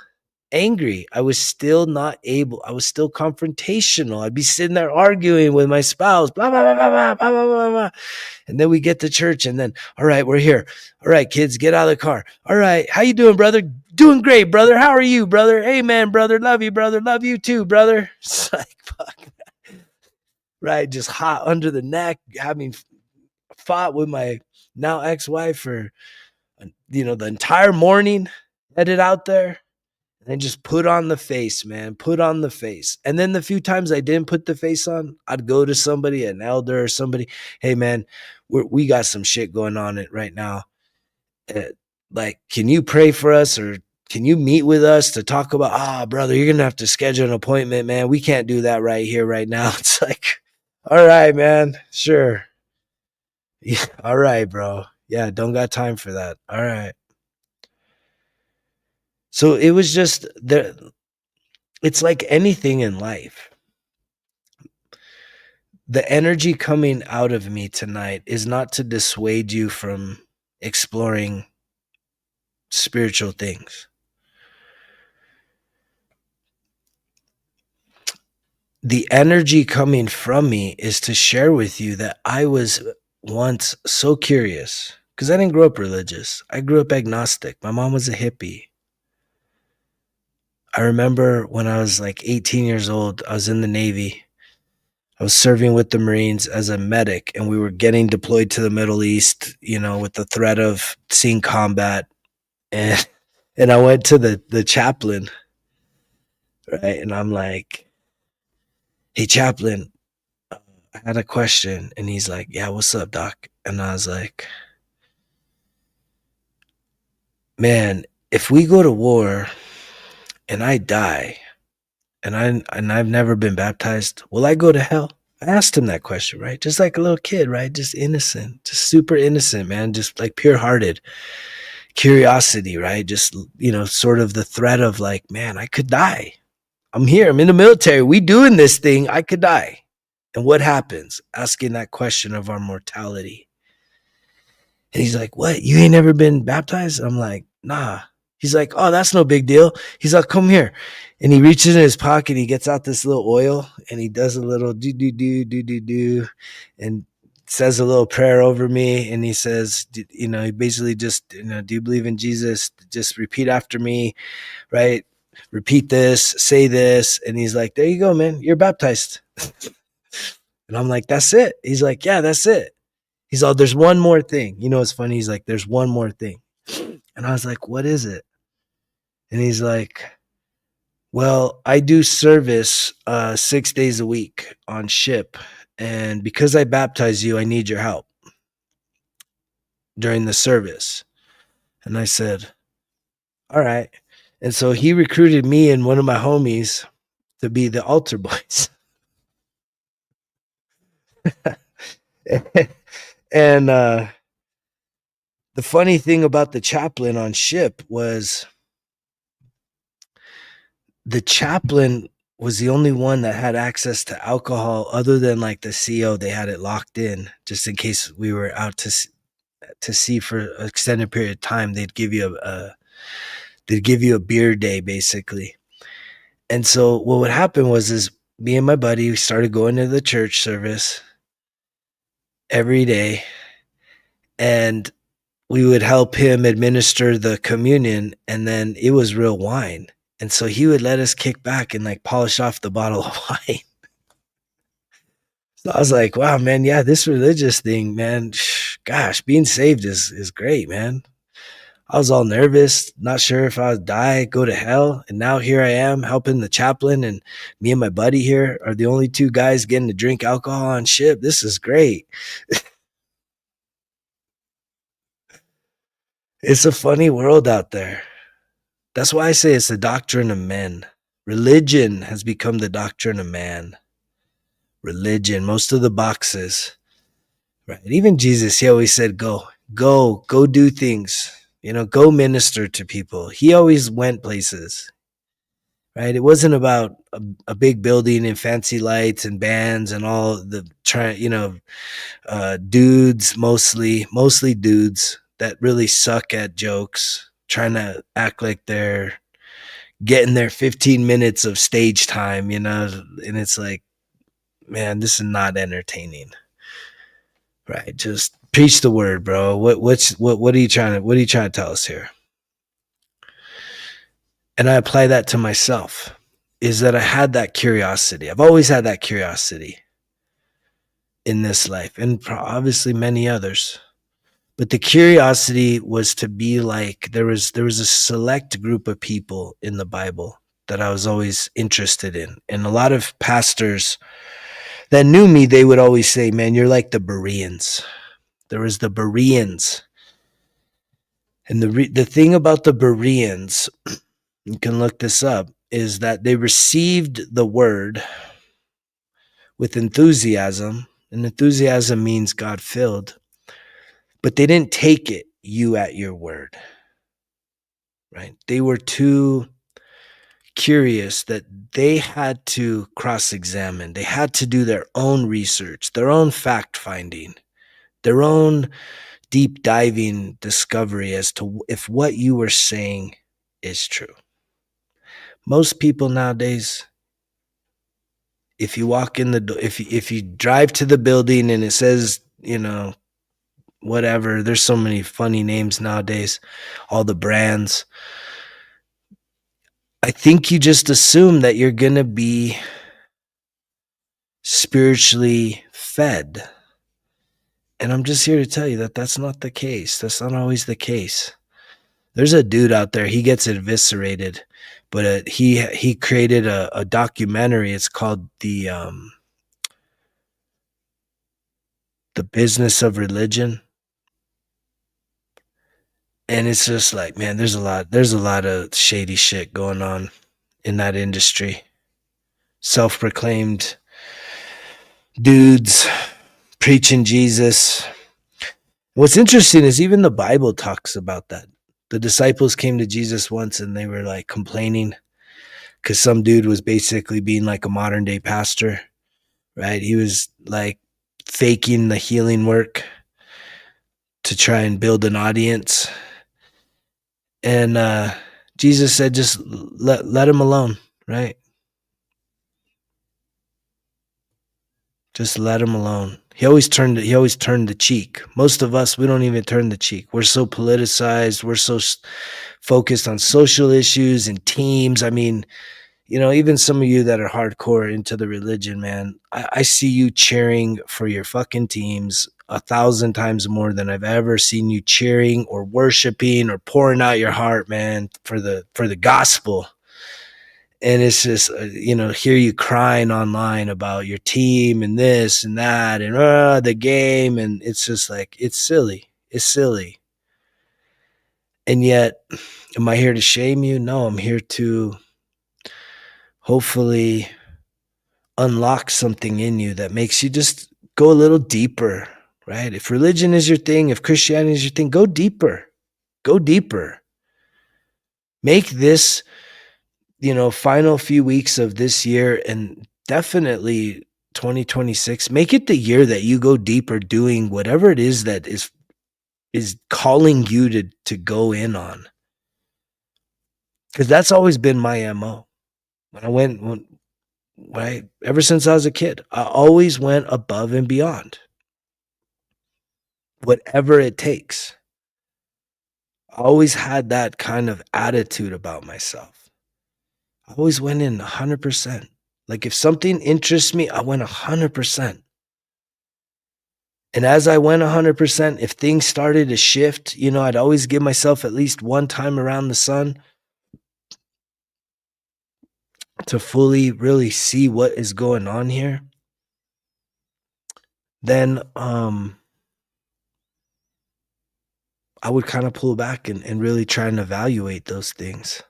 angry. I was still not able. I was still confrontational. I'd be sitting there arguing with my spouse, blah, blah, blah, blah, blah, blah, blah, blah. And then we get to church and then, all right, we're here. All right, kids, get out of the car. All right. How you doing, brother? Doing great, brother. How are you, brother? Amen, brother. Love you, brother. Love you too, brother. It's like, fuck. Right. Just hot under the neck, having fought with my now ex-wife for, the entire morning, headed out there. And just put on the face, man. Put on the face. And then the few times I didn't put the face on, I'd go to somebody, an elder or somebody. Hey, man, we got some shit going on right now. Like, can you pray for us, or can you meet with us to talk about, brother, you're going to have to schedule an appointment, man. We can't do that right here, right now. It's like, all right, man. Sure. Yeah, all right, bro. Yeah, don't got time for that. All right. So it was just there. It's like anything in life. The energy coming out of me tonight is not to dissuade you from exploring spiritual things. The energy coming from me is to share with you that I was once so curious, because I didn't grow up religious. I grew up agnostic. My mom was a hippie. I remember when I was like 18 years old, I was in the Navy. I was serving with the Marines as a medic, and we were getting deployed to the Middle East, with the threat of seeing combat. And I went to the chaplain, right? And I'm like, hey, chaplain, I had a question. And he's like, yeah, what's up, doc? And I was like, man, if we go to war and I die, and I've never been baptized, will I go to hell? I asked him that question, right? Just like a little kid, right? Just innocent, just super innocent, man. Just like pure-hearted curiosity, right? Just, sort of the threat of like, man, I could die. I'm here. I'm in the military. We doing this thing. I could die. And what happens? Asking that question of our mortality. And he's like, what? You ain't never been baptized? I'm like, nah. He's like, oh, that's no big deal. He's like, come here. And he reaches in his pocket. He gets out this little oil and he does a little do, and says a little prayer over me. And he says, he basically just, do you believe in Jesus? Just repeat after me, right? Repeat this, say this. And he's like, there you go, man. You're baptized. And I'm like, that's it. He's like, yeah, that's it. He's all, there's one more thing. It's funny. He's like, there's one more thing. And I was like, what is it? And he's like, well, I do service 6 days a week on ship. And because I baptize you, I need your help during the service. And I said, all right. And so he recruited me and one of my homies to be the altar boys. And the funny thing about the chaplain on ship was the chaplain was the only one that had access to alcohol other than like the CO. They had it locked in just in case we were out to sea for an extended period of time. They'd give you a beer day basically. And so what would happen is me and my buddy, we started going to the church service every day, and we would help him administer the communion, and then it was real wine. And so he would let us kick back and like polish off the bottle of wine. So I was like, wow, man, yeah, this religious thing, man, gosh, being saved is great, man. I was all nervous, not sure if I would die, go to hell. And now here I am helping the chaplain, and me and my buddy here are the only two guys getting to drink alcohol on ship. This is great. It's a funny world out there. That's why I say it's the doctrine of men. Religion has become the doctrine of man. Religion, most of the boxes. Right. Even Jesus, he always said, go do things. Go minister to people. He always went places. Right. It wasn't about a big building and fancy lights and bands and all the dudes, mostly dudes that really suck at jokes, trying to act like they're getting their 15 minutes of stage time, and it's like, man, this is not entertaining. Right. Just preach the word, bro. What are you trying to tell us here? And I apply that to myself, is that I had that curiosity. I've always had that curiosity in this life, and obviously many others. But the curiosity was to be like, there was a select group of people in the Bible that I was always interested in. And a lot of pastors that knew me, they would always say, man, you're like the Bereans. There was the Bereans. And the thing about the Bereans, you can look this up, is that they received the word with enthusiasm. And enthusiasm means God-filled. But they didn't take you at your word. Right? They were too curious that they had to cross-examine. They had to do their own research, their own fact-finding, their own deep diving discovery as to if what you were saying is true. Most people nowadays, if you walk in the if you drive to the building and it says, whatever, there's so many funny names nowadays, all the brands, I think you just assume that you're going to be spiritually fed. And I'm just here to tell you that that's not the case. That's not always the case. There's a dude out there, he gets eviscerated, but he created a documentary. It's called The Business of Religion. And it's just like, man, there's a lot of shady shit going on in that industry. Self-proclaimed dudes preaching Jesus. What's interesting is even the Bible talks about that. The disciples came to Jesus once and they were like complaining because some dude was basically being like a modern day pastor, right? He was like faking the healing work to try and build an audience. And Jesus said, just let him alone, right? Just let him alone. He always turned the cheek. Most of us, we don't even turn the cheek. We're so politicized. We're so focused on social issues and teams. I mean, even some of you that are hardcore into the religion, man, I see you cheering for your fucking teams 1,000 times more than I've ever seen you cheering or worshiping or pouring out your heart, man, for the gospel. And it's just, hear you crying online about your team and this and that and the game. And it's just like, it's silly. It's silly. And yet, am I here to shame you? No, I'm here to hopefully unlock something in you that makes you just go a little deeper, right? If religion is your thing, if Christianity is your thing, go deeper. Go deeper. Make this, final few weeks of this year and definitely 2026, make it the year that you go deeper doing whatever it is that is calling you to go in on. Because that's always been my MO. Right? Ever since I was a kid, I always went above and beyond. Whatever it takes. I always had that kind of attitude about myself. I always went in 100%. Like if something interests me, I went 100%. And as I went 100%, if things started to shift, I'd always give myself at least one time around the sun to fully really see what is going on here. Then I would kind of pull back and really try and evaluate those things.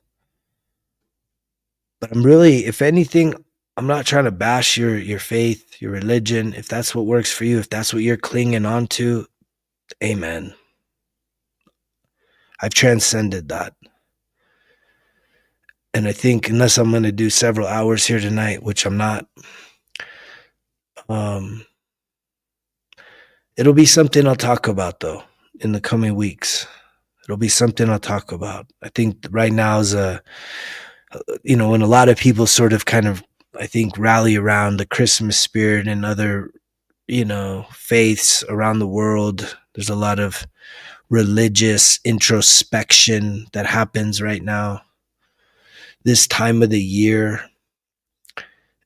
But I'm really, if anything, I'm not trying to bash your faith, your religion. If that's what works for you, if that's what you're clinging on to, amen. I've transcended that. And I think unless I'm going to do several hours here tonight, which I'm not, it'll be something I'll talk about though in the coming weeks. It'll be something I'll talk about. I think right now is when a lot of people sort of kind of, I think, rally around the Christmas spirit and other, faiths around the world. There's a lot of religious introspection that happens right now, this time of the year.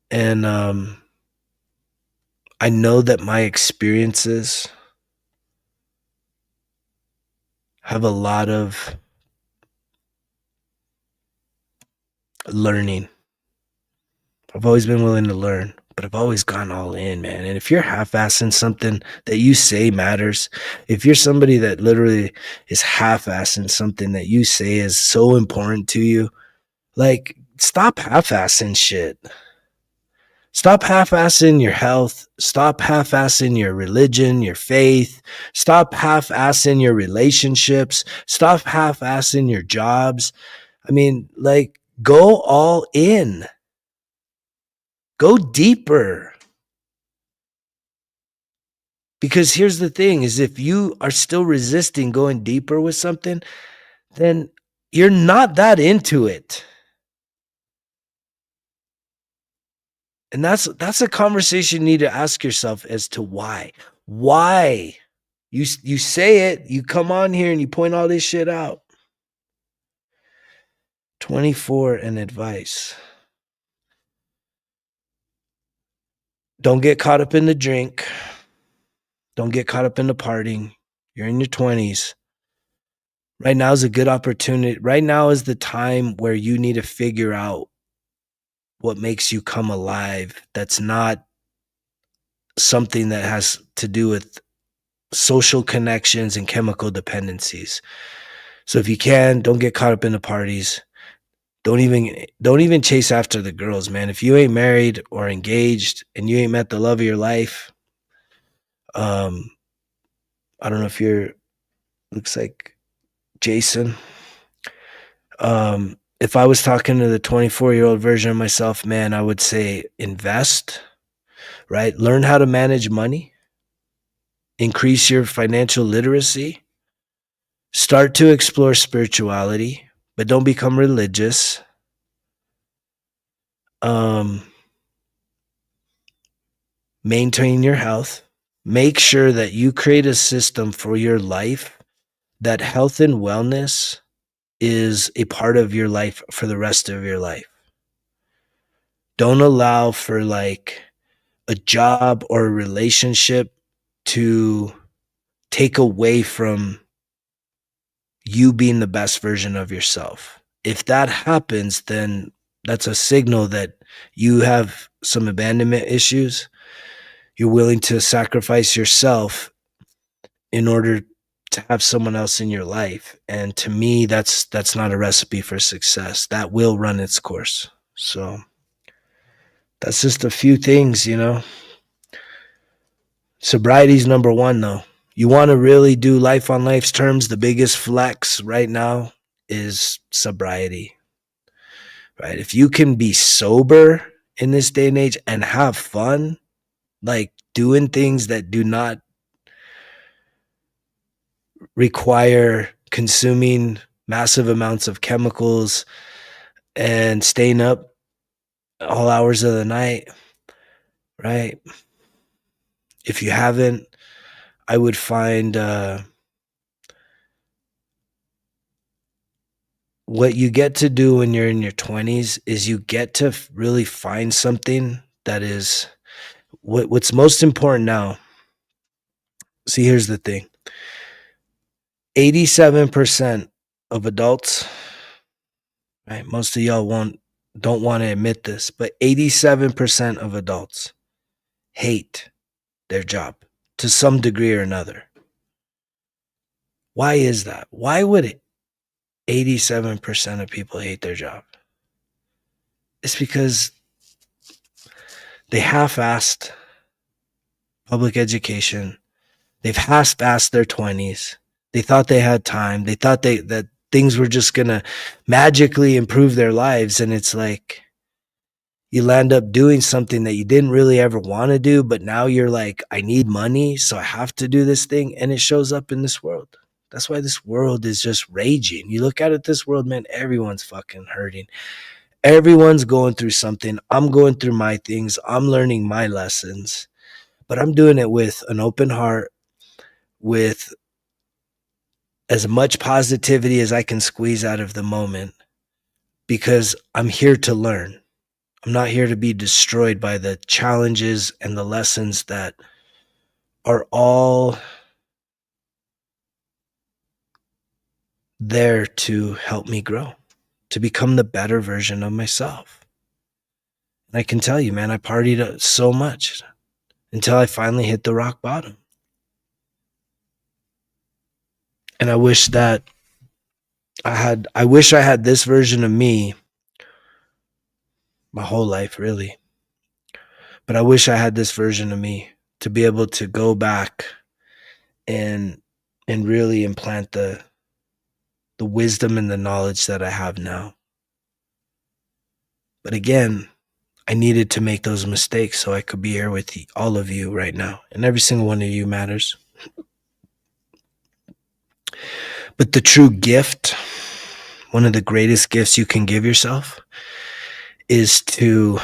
And I know that my experiences have a lot of learning. I've always been willing to learn, but I've always gone all in, man. And if you're half-assing something that you say matters, if you're somebody that literally is half-assing something that you say is so important to you, like, stop half-assing shit. Stop half-assing your health. Stop half-assing your religion, your faith. Stop half-assing your relationships. Stop half-assing your jobs. I mean, like, go all in. Go deeper. Because here's the thing is if you are still resisting going deeper with something, then you're not that into it. And that's a conversation you need to ask yourself as to why. Why? You say it, you come on here and you point all this shit out. 24 and advice. Don't get caught up in the drink. Don't get caught up in the partying. You're in your 20s. Right now is a good opportunity. Right now is the time where you need to figure out what makes you come alive. That's not something that has to do with social connections and chemical dependencies. So if you can, don't get caught up in the parties. Don't even chase after the girls, man. If you ain't married or engaged and you ain't met the love of your life, I don't know if looks like Jason. If I was talking to the 24-year-old version of myself, man, I would say invest, right? Learn how to manage money, increase your financial literacy, start to explore spirituality, but don't become religious. Maintain your health. Make sure that you create a system for your life that health and wellness is a part of your life for the rest of your life. Don't allow for like a job or a relationship to take away from you being the best version of yourself. If that happens, then that's a signal that you have some abandonment issues. You're willing to sacrifice yourself in order to have someone else in your life. And to me, that's not a recipe for success. That will run its course. So that's just a few things, Sobriety's number one, though. You want to really do life on life's terms, the biggest flex right now is sobriety, right? If you can be sober in this day and age and have fun, like doing things that do not require consuming massive amounts of chemicals and staying up all hours of the night, right? If you haven't, I would find what you get to do when you're in your 20s is you get to really find something that is what's most important now See, here's the thing. 87% of adults, right? Most of y'all don't want to admit this, but 87% of adults hate their job to some degree or another. Why is that? Why would 87% of people hate their job? It's because they half-assed public education. They've half-assed their 20s. They thought they had time. They thought that things were just going to magically improve their lives. And it's like you land up doing something that you didn't really ever want to do, but now you're like, I need money, so I have to do this thing. And it shows up in this world. That's why this world is just raging. You look at this world, man, everyone's fucking hurting. Everyone's going through something. I'm going through my things. I'm learning my lessons, but I'm doing it with an open heart, with as much positivity as I can squeeze out of the moment, because I'm here to learn. I'm not here to be destroyed by the challenges and the lessons that are all there to help me grow, to become the better version of myself. And I can tell you, man, I partied so much until I finally hit the rock bottom. And I wish that I wish I had this version of me my whole life, really. But I wish I had this version of me to be able to go back and really implant the wisdom and the knowledge that I have now. But again, I needed to make those mistakes so I could be here with all of you right now. And every single one of you matters. But the true gift, one of the greatest gifts you can give yourself, is to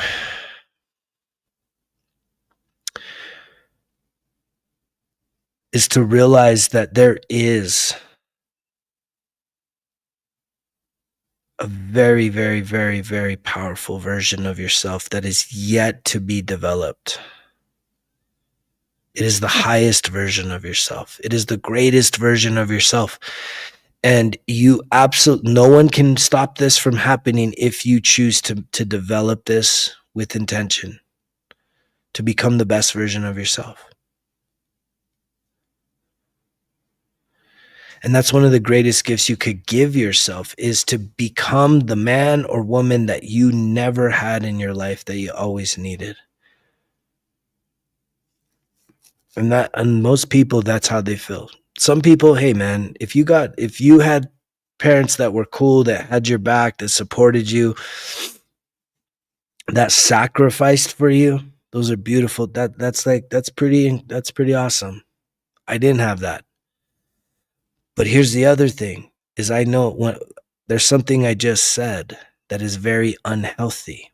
realize that there is a very, very, very, very powerful version of yourself that is yet to be developed. It is the highest version of yourself. It is the greatest version of yourself. And no one can stop this from happening if you choose to develop this with intention, to become the best version of yourself. And that's one of the greatest gifts you could give yourself, is to become the man or woman that you never had in your life that you always needed. And most people, that's how they feel. Some people, hey man, if you had parents that were cool, that had your back, that supported you, that sacrificed for you, those are beautiful. That's pretty awesome. I didn't have that. But here's the other thing, is I know there's something I just said that is very unhealthy.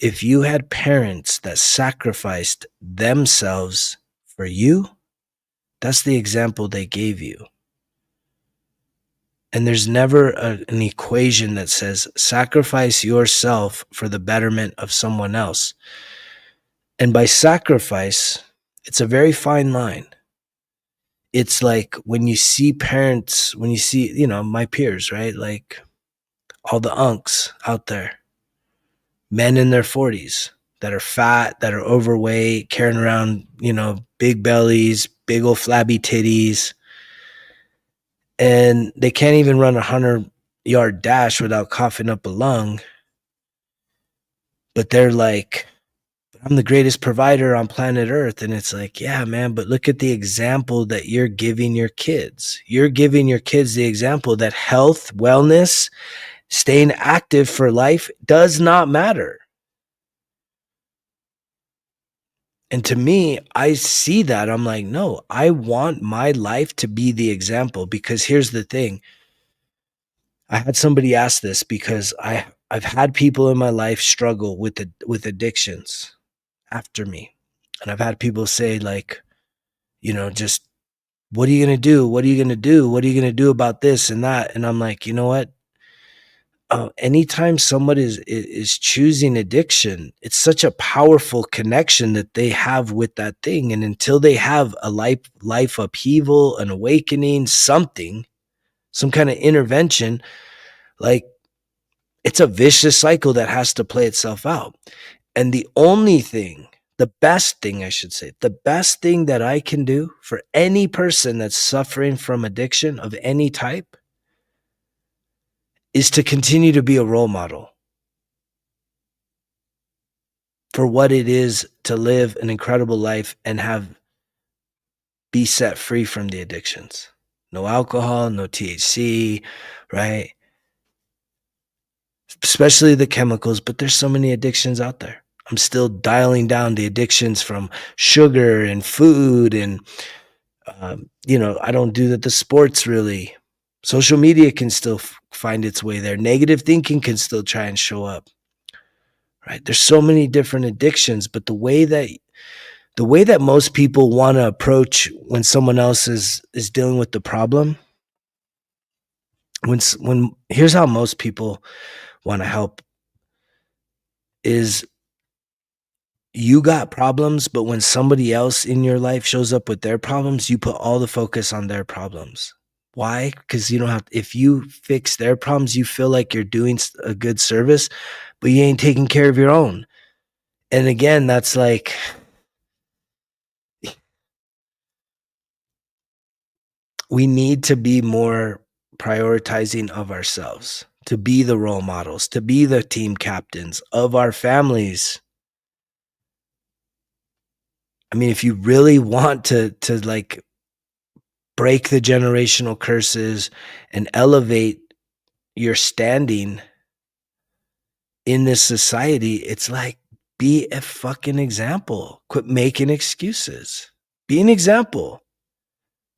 If you had parents that sacrificed themselves for you, that's the example they gave you. And there's never an equation that says sacrifice yourself for the betterment of someone else. And by sacrifice, it's a very fine line. It's like when you see parents, when you see, my peers, right? Like all the unks out there, men in their 40s that are fat, that are overweight, carrying around, big bellies, big old flabby titties. And they can't even run a 100-yard dash without coughing up a lung. But they're like, I'm the greatest provider on planet Earth. And it's like, yeah, man, but look at the example that you're giving your kids. You're giving your kids the example that health, wellness, staying active for life does not matter. And to me, I see that. I'm like, no, I want my life to be the example, because here's the thing. I had somebody ask this, because I've had people in my life struggle with addictions after me. And I've had people say, like, just, what are you going to do? What are you going to do? What are you going to do about this and that? And I'm like, you know what? anytime someone is choosing addiction, it's such a powerful connection that they have with that thing. And until they have a life upheaval, an awakening, something, some kind of intervention, like, it's a vicious cycle that has to play itself out. And the best thing that I can do for any person that's suffering from addiction of any type is to continue to be a role model for what it is to live an incredible life and be set free from the addictions. No alcohol, no THC, right? Especially the chemicals, but there's so many addictions out there. I'm still dialing down the addictions from sugar and food and, I don't do the sports really. Social media can still find its way there. Negative thinking can still try and show up, right? There's so many different addictions, but the way that most people want to approach when someone else is dealing with the problem, when here's how most people want to help is, you got problems, but when somebody else in your life shows up with their problems, you put all the focus on their problems. Why? Because you don't have, if you fix their problems, you feel like you're doing a good service, but you ain't taking care of your own. And again, that's like, we need to be more prioritizing of ourselves, to be the role models, to be the team captains of our families. I mean, if you really want to like break the generational curses and elevate your standing in this society, it's like, be a fucking example. Quit making excuses. Be an example.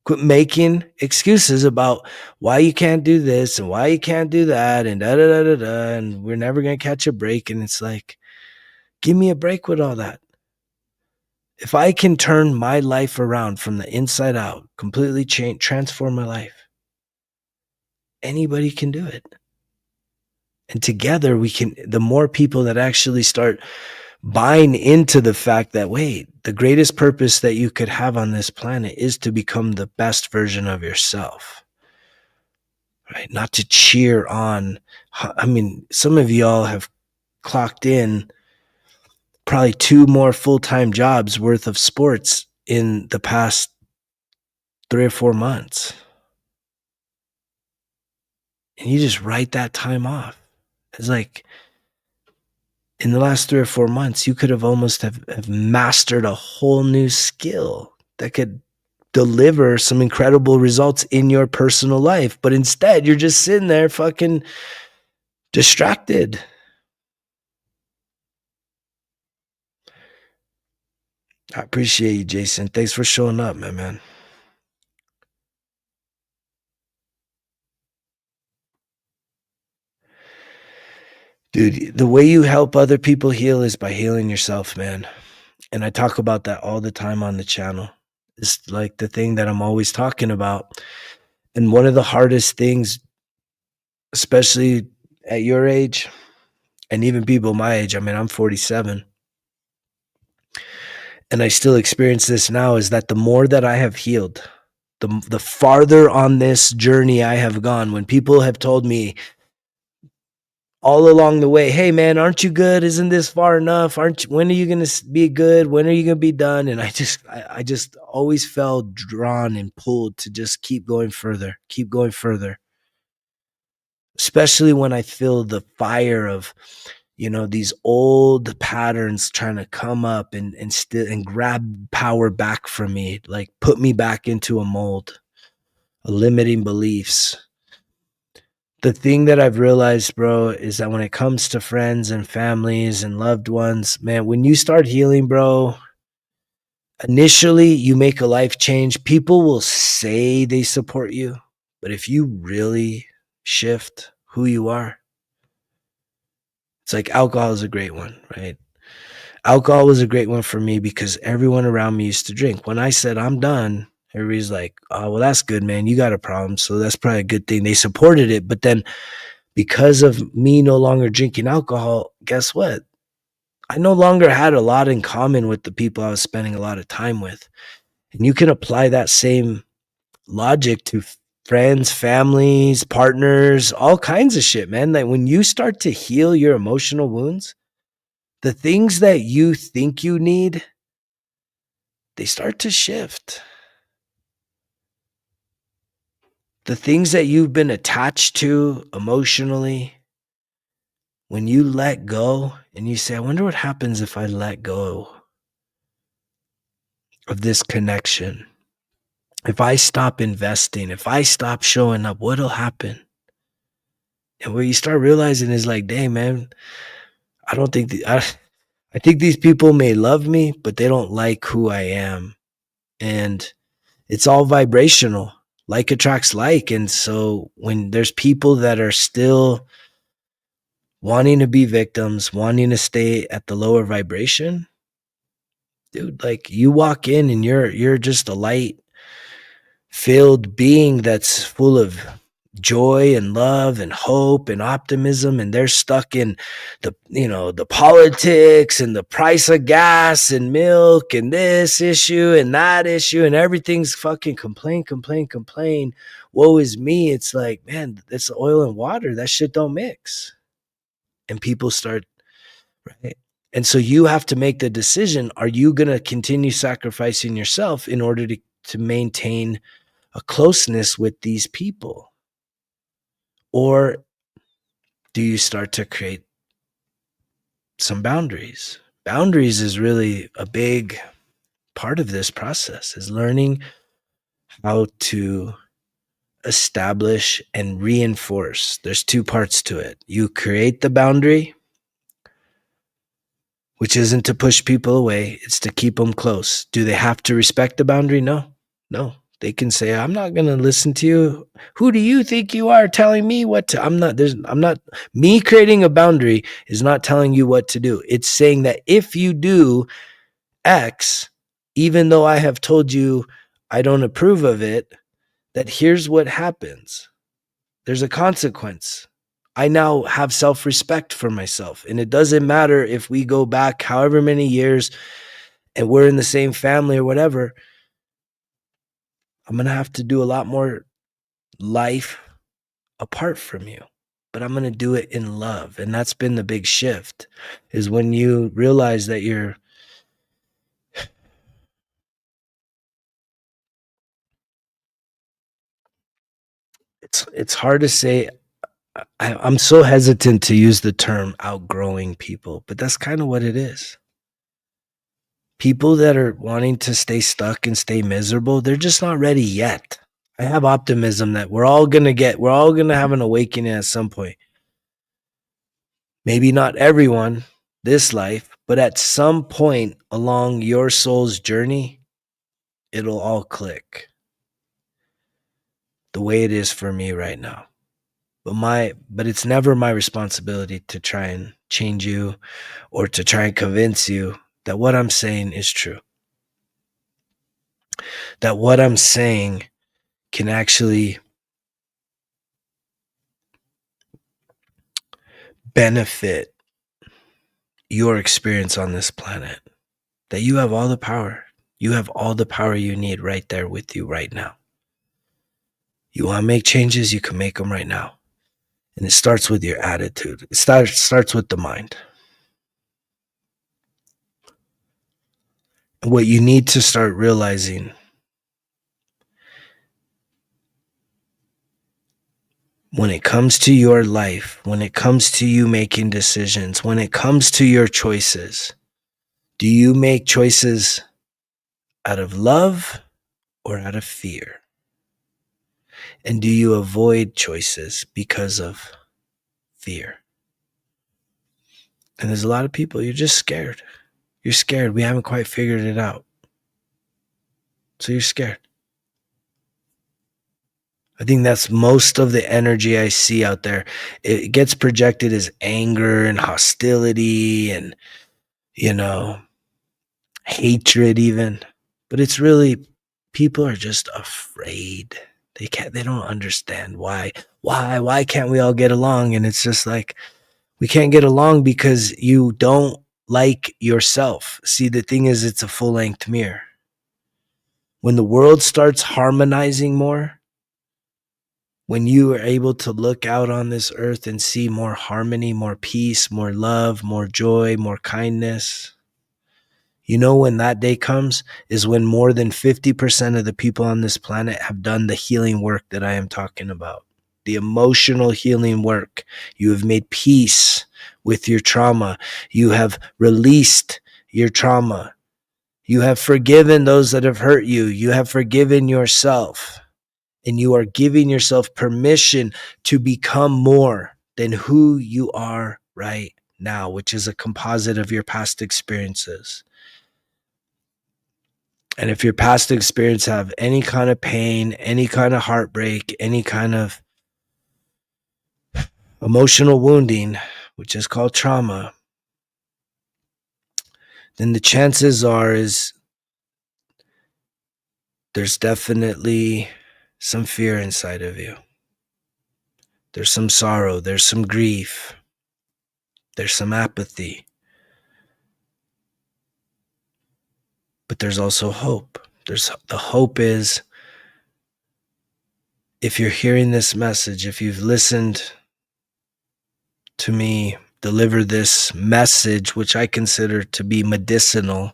Quit making excuses about why you can't do this and why you can't do that and da da da da da, and we're never gonna catch a break. And it's like, give me a break with all that. If I can turn my life around from the inside out, completely transform my life, anybody can do it. And together we can, the more people that actually start buying into the fact that, wait, the greatest purpose that you could have on this planet is to become the best version of yourself, right? Not to cheer on. I mean, some of y'all have clocked in probably 2 more full-time jobs worth of sports in the past 3 or 4 months. And you just write that time off. It's like, in the last 3 or 4 months, you could have almost have mastered a whole new skill that could deliver some incredible results in your personal life. But instead, you're just sitting there fucking distracted. I appreciate you, Jason. Thanks for showing up, my man. Dude, the way you help other people heal is by healing yourself, man. And I talk about that all the time on the channel. It's like the thing that I'm always talking about. And one of the hardest things, especially at your age, and even people my age, I mean, I'm 47, and I still experience this now, is that the more that I have healed, the farther on this journey I have gone. When people have told me all along the way, hey man, aren't you good? Isn't this far enough? When are you going to be good? When are you going to be done? And I just always felt drawn and pulled to just keep going further, especially when I feel the fire of, these old patterns trying to come up and grab power back from me, like put me back into a mold, limiting beliefs. The thing that I've realized, bro, is that when it comes to friends and families and loved ones, man, when you start healing, bro, initially you make a life change. People will say they support you, but if you really shift who you are, it's like alcohol is a great one, right? Alcohol was a great one for me because everyone around me used to drink. When I said I'm done, everybody's like, oh, well, that's good, man. You got a problem. So that's probably a good thing. They supported it. But then Because of me no longer drinking alcohol, guess what? I no longer had a lot in common with the people I was spending a lot of time with. And you can apply that same logic to friends, families, partners, all kinds of shit, man. Like when you start to heal your emotional wounds, the things that you think you need, they start to shift. The things that you've been attached to emotionally, when you let go and you say, I wonder what happens if I let go of this connection. If I stop investing, if I stop showing up, what'll happen? And what you start realizing is like, dang, man, I don't think I think these people may love me, but they don't like who I am. And it's all vibrational. Like attracts like. And so when there's people that are still wanting to be victims, wanting to stay at the lower vibration, dude, like you walk in and you're just a light filled being that's full of joy and love and hope and optimism, and they're stuck in the politics and the price of gas and milk and this issue and that issue, and everything's fucking complain. Woe is me. It's like, man, it's oil and water. That shit don't mix. And people start, right? And so you have to make the decision. Are you going to continue sacrificing yourself in order to maintain a closeness with these people? Or do you start to create some boundaries? Boundaries is really a big part of this process, is learning how to establish and reinforce. There's two parts to it. You create the boundary, which isn't to push people away. It's to keep them close. Do they have to respect the boundary? No. They can say, I'm not going to listen to you. Who do you think you are telling me what to? Me creating a boundary is not telling you what to do. It's saying that if you do X, even though I have told you I don't approve of it, that here's what happens. There's a consequence. I now have self-respect for myself. And it doesn't matter if we go back however many years and we're in the same family or whatever. I'm going to have to do a lot more life apart from you, but I'm going to do it in love. And that's been the big shift, is when you realize that it's hard to say. I'm so hesitant to use the term outgrowing people, but that's kind of what it is. People that are wanting to stay stuck and stay miserable, they're just not ready yet. I have optimism that we're all going to have an awakening at some point. Maybe not everyone this life, but at some point along your soul's journey, it'll all click the way it is for me right now. But it's never my responsibility to try and change you or to try and convince you that what I'm saying is true. That what I'm saying can actually benefit your experience on this planet. That you have all the power. You have all the power you need right there with you right now. You want to make changes, you can make them right now. And it starts with your attitude. It starts with the mind. And what you need to start realizing, when it comes to your life, when it comes to you making decisions, when it comes to your choices, do you make choices out of love or out of fear? And do you avoid choices because of fear? And there's a lot of people, you're just scared. You're scared. We haven't quite figured it out. So you're scared. I think that's most of the energy I see out there. It gets projected as anger and hostility and, hatred even. But it's really, people are just afraid. They don't understand why. Why can't we all get along? And it's just like, we can't get along because you don't like yourself. See, the thing is, it's a full-length mirror. When the world starts harmonizing more, when you are able to look out on this earth and see more harmony, more peace, more love, more joy, more kindness, you know when that day comes is when more than 50% of the people on this planet have done the healing work that I am talking about. The emotional healing work. You have made peace with your trauma. You have released your trauma. You have forgiven those that have hurt you. You have forgiven yourself. And you are giving yourself permission to become more than who you are right now, which is a composite of your past experiences. And if your past experience have any kind of pain, any kind of heartbreak, any kind of emotional wounding, which is called trauma, then the chances are is there's definitely some fear inside of you. There's some sorrow, there's some grief, there's some apathy. But there's also hope. The hope is, if you're hearing this message, if you've listened to me deliver this message, which I consider to be medicinal,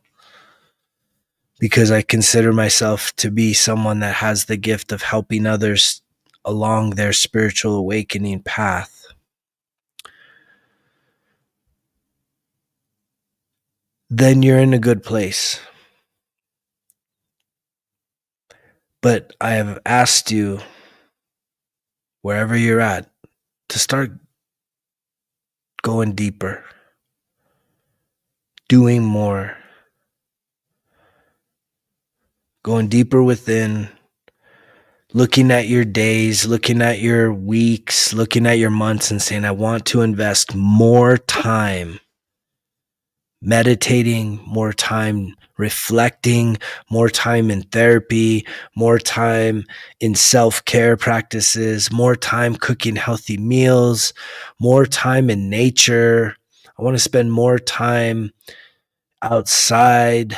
because I consider myself to be someone that has the gift of helping others along their spiritual awakening path, then you're in a good place. But I have asked you, wherever you're at, to start going deeper, doing more, going deeper within, looking at your days, looking at your weeks, looking at your months and saying, I want to invest more time meditating, more time reflecting, more time in therapy, more time in self-care practices, more time cooking healthy meals, more time in nature. I want to spend more time outside.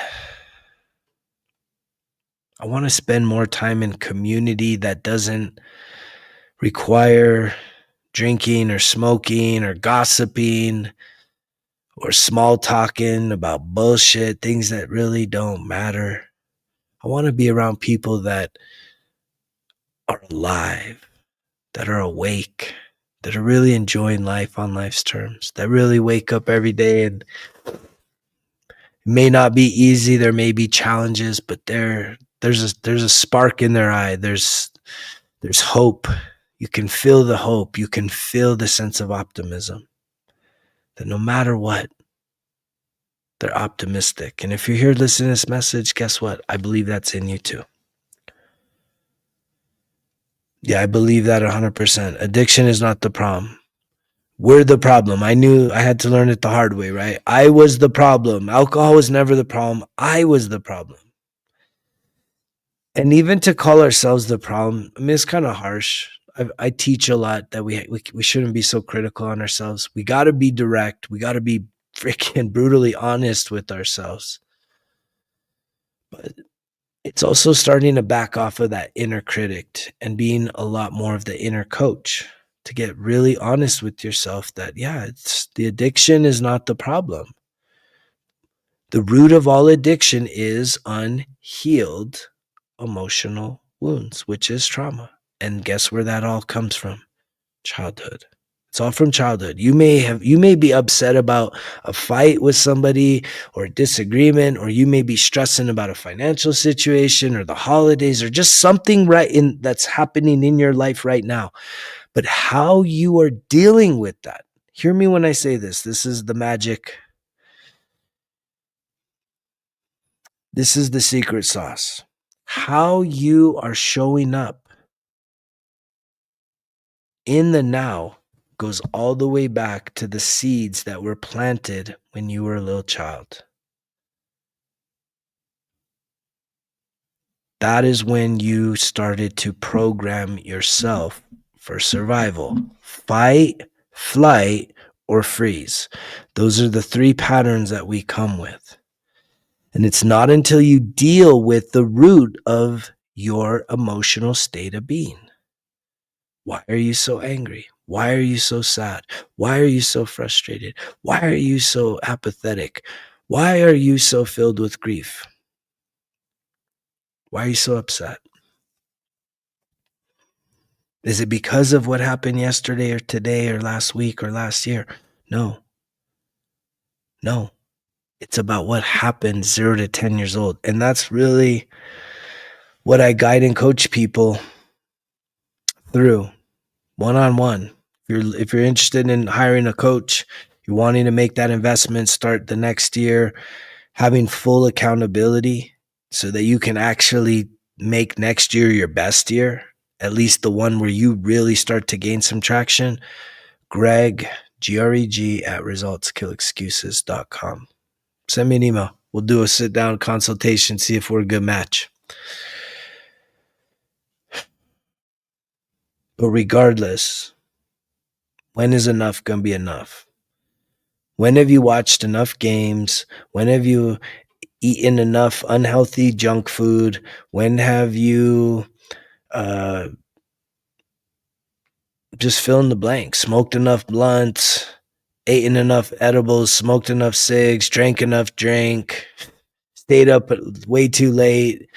I want to spend more time in community that doesn't require drinking or smoking or gossiping or small talking about bullshit, things that really don't matter. I want to be around people that are alive, that are awake, that are really enjoying life on life's terms, that really wake up every day. And it may not be easy, there may be challenges, but there's a spark in their eye. There's hope. You can feel the hope. You can feel the sense of optimism, that no matter what, they're optimistic. And if you're here listening to this message, guess what? I believe that's in you too. Yeah, I believe that 100%. Addiction is not the problem. We're the problem. I knew I had to learn it the hard way, right? I was the problem. Alcohol was never the problem. I was the problem. And even to call ourselves the problem, I mean, it's kind of harsh. I teach a lot that we shouldn't be so critical on ourselves. We got to be direct. We got to be freaking brutally honest with ourselves. But it's also starting to back off of that inner critic and being a lot more of the inner coach, to get really honest with yourself that, yeah, it's the addiction is not the problem. The root of all addiction is unhealed emotional wounds, which is trauma. And guess where that all comes from? Childhood. It's all from childhood. You may be upset about a fight with somebody or a disagreement, or you may be stressing about a financial situation or the holidays or just something that's happening in your life right now. But how you are dealing with that. Hear me when I say this. This is the magic. This is the secret sauce. How you are showing up in the now goes all the way back to the seeds that were planted when you were a little child. That is when you started to program yourself for survival. Fight, flight, or freeze. Those are the three patterns that we come with. And it's not until you deal with the root of your emotional state of being. Why are you so angry? Why are you so sad? Why are you so frustrated? Why are you so apathetic? Why are you so filled with grief? Why are you so upset? Is it because of what happened yesterday or today or last week or last year? No. No. It's about what happened 0 to 10 years old. And that's really what I guide and coach people through one-on-one. If you're interested in hiring a coach, you're wanting to make that investment, start the next year, having full accountability so that you can actually make next year your best year, at least the one where you really start to gain some traction, Greg, Greg at resultskillexcuses.com. Send me an email. We'll do a sit-down consultation, see if we're a good match. But regardless, when is enough going to be enough? When have you watched enough games? When have you eaten enough unhealthy junk food? When have you just fill in the blank, smoked enough blunts, eaten enough edibles, smoked enough cigs, drank enough drink, stayed up way too late?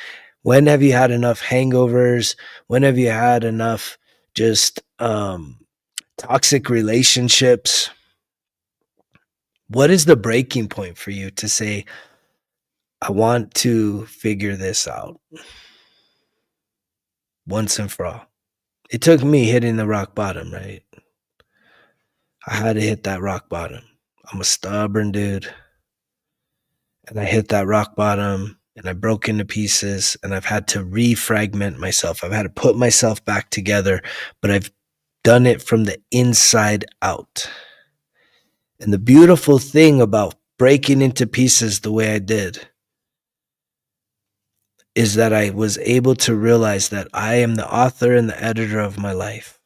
When have you had enough hangovers? When have you had enough just toxic relationships? What is the breaking point for you to say, I want to figure this out once and for all? It took me hitting the rock bottom, right? I had to hit that rock bottom. I'm a stubborn dude. And I hit that rock bottom and I broke into pieces and I've had to refragment myself. I've had to put myself back together, but I've done it from the inside out. And the beautiful thing about breaking into pieces the way I did is that I was able to realize that I am the author and the editor of my life.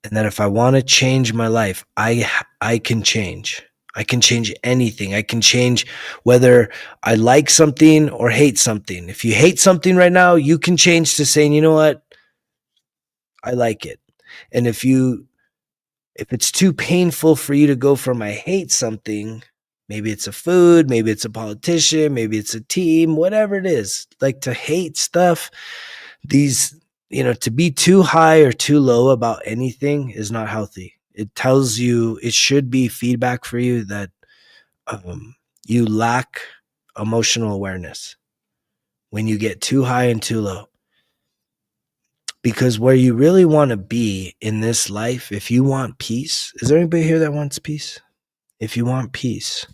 And that if I want to change my life, I can change. I can change anything. I can change whether I like something or hate something. If you hate something right now, you can change to saying, you know what? I like it. And if it's too painful for you to go from I hate something, maybe it's a food, maybe it's a politician, maybe it's a team, whatever it is, like to hate stuff, to be too high or too low about anything is not healthy. It tells you, it should be feedback for you that you lack emotional awareness when you get too high and too low. Because where you really want to be in this life, if you want peace, is there anybody here that wants peace? If you want peace,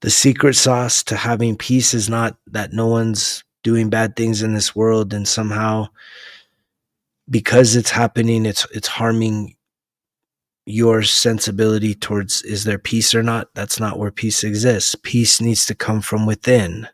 the secret sauce to having peace is not that no one's doing bad things in this world and somehow because it's happening, it's harming your sensibility towards is there peace or not. That's not where peace exists. Peace needs to come from within.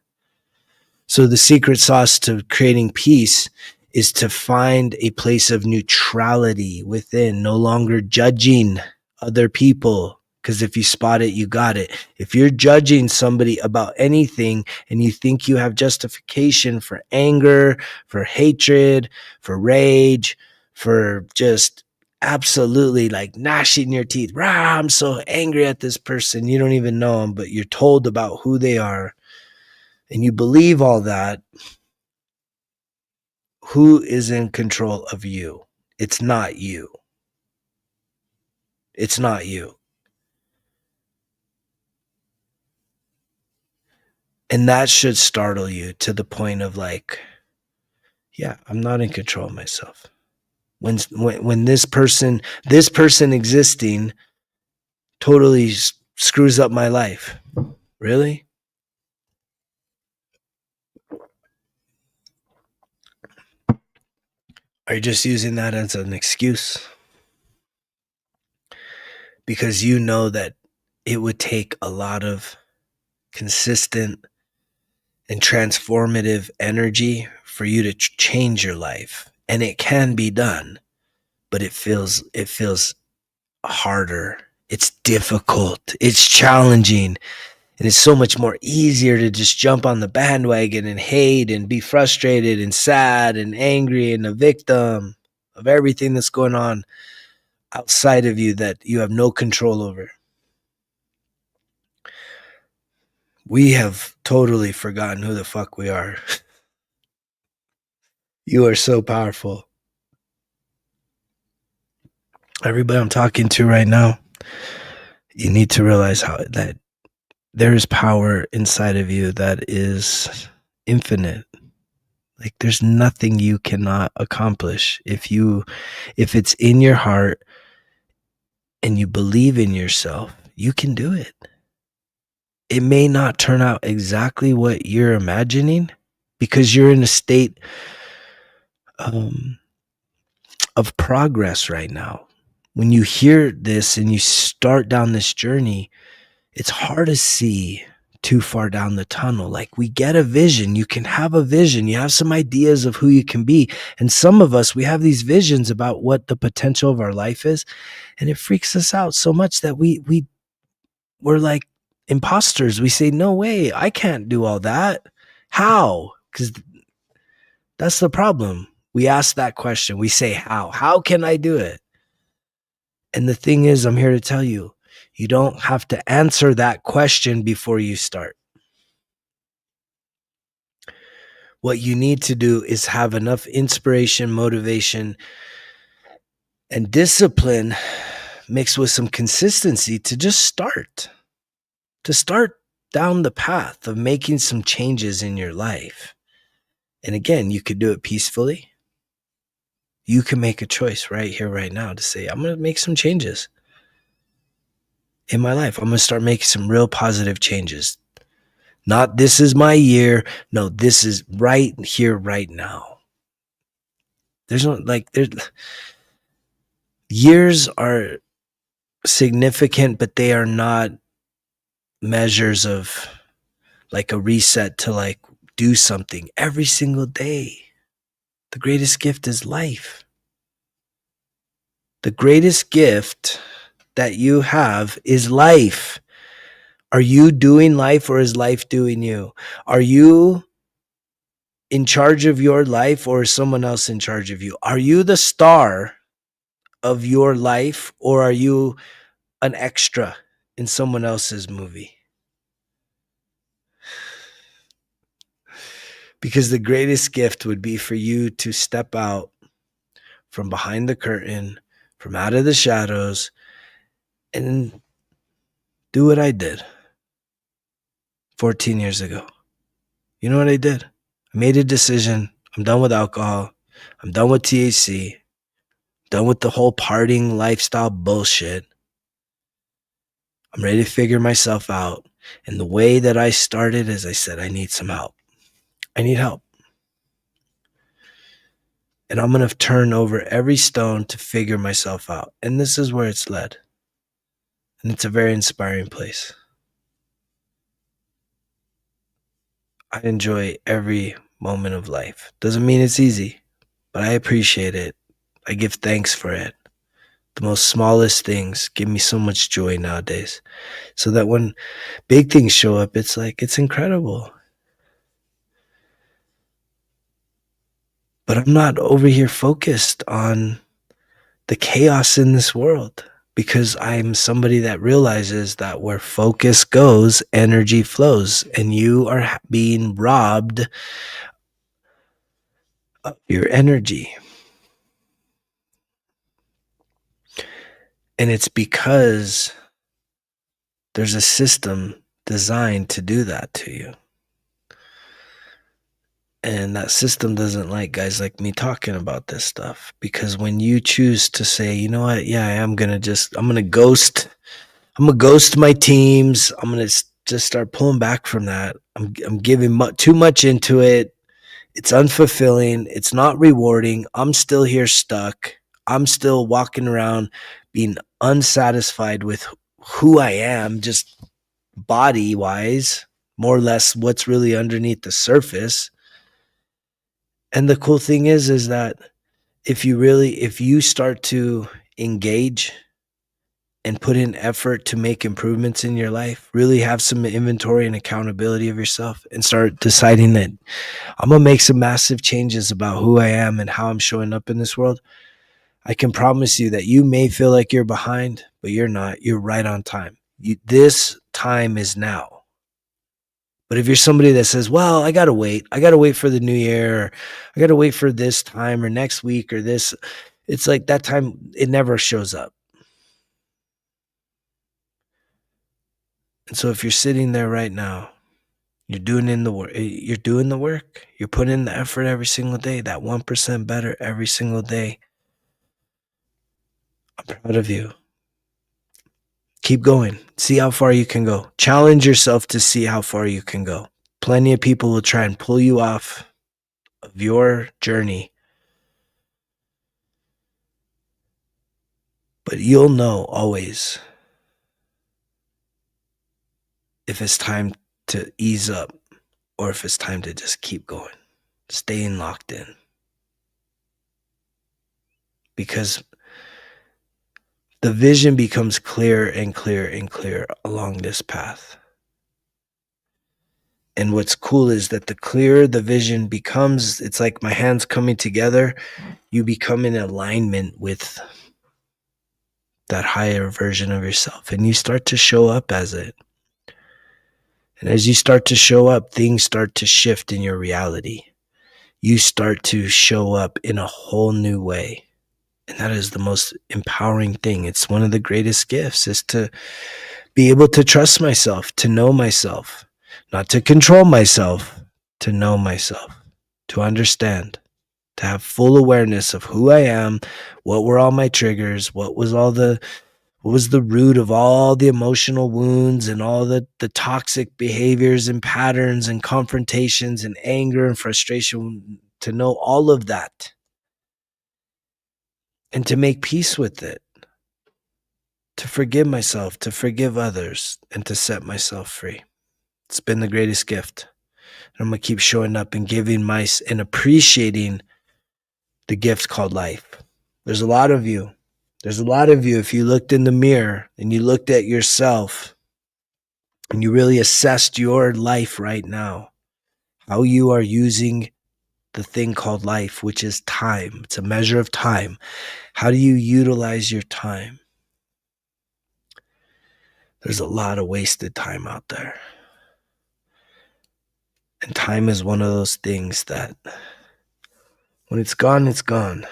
So the secret sauce to creating peace is to find a place of neutrality within, no longer judging other people. Because if you spot it, you got it. If you're judging somebody about anything and you think you have justification for anger, for hatred, for rage, for just absolutely like gnashing your teeth, rah, I'm so angry at this person. You don't even know them, but you're told about who they are and you believe all that. Who is in control of you? It's not you. It's not you. And that should startle you to the point of like, yeah, I'm not in control of myself. When this person existing totally screws up my life. Really? Are you just using that as an excuse? Because you know that it would take a lot of consistent and transformative energy for you to change your life. and it can be done, but it feels harder. It's difficult. It's challenging. And it's so much more easier to just jump on the bandwagon and hate and be frustrated and sad and angry and a victim of everything that's going on outside of you that you have no control over. We have totally forgotten who the fuck we are. You are so powerful. Everybody I'm talking to right now, you need to realize that there is power inside of you that is infinite. Like there's nothing you cannot accomplish if it's in your heart and you believe in yourself. You can do it. It may not turn out exactly what you're imagining because you're in a state of progress right now. When you hear this and you start down this journey, it's hard to see too far down the tunnel. Like we get a vision. You can have a vision. You have some ideas of who you can be. And some of us, we have these visions about what the potential of our life is. And it freaks us out so much that we're like imposters. We say, no way, I can't do all that. How? Because that's the problem. We ask that question. We say, how can I do it? And the thing is, I'm here to tell you, you don't have to answer that question before you start. What you need to do is have enough inspiration, motivation, and discipline mixed with some consistency to just start. To start down the path of making some changes in your life. And again, you could do it peacefully. You can make a choice right here, right now to say, I'm going to make some changes in my life. I'm going to start making some real positive changes. Not this is my year. No, this is right here, right now. Years are significant, but they are not measures of like a reset to like do something every single day. The greatest gift is life. The greatest gift that you have is life. Are you doing life or is life doing you? Are you in charge of your life or is someone else in charge of you? Are you the star of your life or are you an extra in someone else's movie? Because the greatest gift would be for you to step out from behind the curtain, from out of the shadows, and do what I did 14 years ago. You know what I did? I made a decision. I'm done with alcohol. I'm done with THC. Done with the whole partying lifestyle bullshit. I'm ready to figure myself out. And the way that I started is I said, I need some help. I need help. And I'm going to turn over every stone to figure myself out. And this is where it's led. And it's a very inspiring place. I enjoy every moment of life. Doesn't mean it's easy, but I appreciate it. I give thanks for it. The most smallest things give me so much joy nowadays. So that when big things show up, it's like, it's incredible. But I'm not over here focused on the chaos in this world because I'm somebody that realizes that where focus goes, energy flows, and you are being robbed of your energy. And it's because there's a system designed to do that to you. And that system doesn't like guys like me talking about this stuff because when you choose to say, you know what, yeah, I'm going to ghost my teams. I'm going to just start pulling back from that. I'm giving too much into it. It's unfulfilling. It's not rewarding. I'm still here stuck. I'm still walking around being unsatisfied with who I am, just body wise, more or less what's really underneath the surface. And the cool thing is that if you start to engage and put in effort to make improvements in your life, really have some inventory and accountability of yourself, and start deciding that I'm going to make some massive changes about who I am and how I'm showing up in this world, I can promise you that you may feel like you're behind, but you're not. You're right on time. This time is now. But if you're somebody that says, well, I got to wait for the new year, or I got to wait for this time or next week or this, it's like that time, it never shows up. And so if you're sitting there right now, you're doing the work, you're putting in the effort every single day, that 1% better every single day. I'm proud of you. Keep going. See how far you can go. Challenge yourself to see how far you can go. Plenty of people will try and pull you off of your journey, but you'll know always if it's time to ease up or if it's time to just keep going, staying locked in. Because the vision becomes clearer and clearer and clearer along this path. And what's cool is that the clearer the vision becomes, it's like my hands coming together, you become in alignment with that higher version of yourself, and you start to show up as it. And as you start to show up, things start to shift in your reality. You start to show up in a whole new way. And that is the most empowering thing. It's one of the greatest gifts, is to be able to trust myself, to know myself, not to control myself, to know myself, to understand, to have full awareness of who I am, what were all my triggers, what was the root of all the emotional wounds and all the toxic behaviors and patterns and confrontations and anger and frustration, to know all of that and to make peace with it, to forgive myself, to forgive others, and to set myself free. It's been the greatest gift. And I'm going to keep showing up and giving and appreciating the gift called life. There's a lot of you. If you looked in the mirror and you looked at yourself and you really assessed your life right now, how you are using the thing called life, which is time. It's a measure of time. How do you utilize your time? There's a lot of wasted time out there. And time is one of those things that when it's gone, it's gone.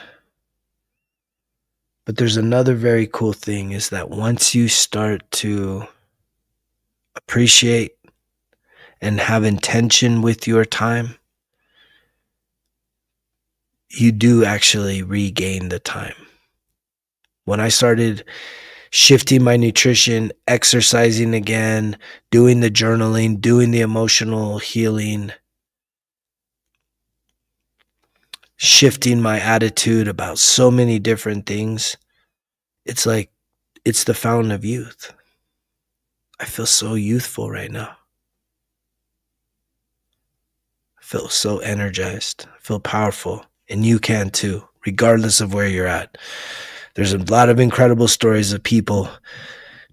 But there's another very cool thing, is that once you start to appreciate and have intention with your time, you do actually regain the time. When I started shifting my nutrition, exercising again, doing the journaling, doing the emotional healing, shifting my attitude about so many different things, it's like it's the fountain of youth. I feel so youthful right now. I feel so energized. I feel powerful. And you can too, regardless of where you're at. There's a lot of incredible stories of people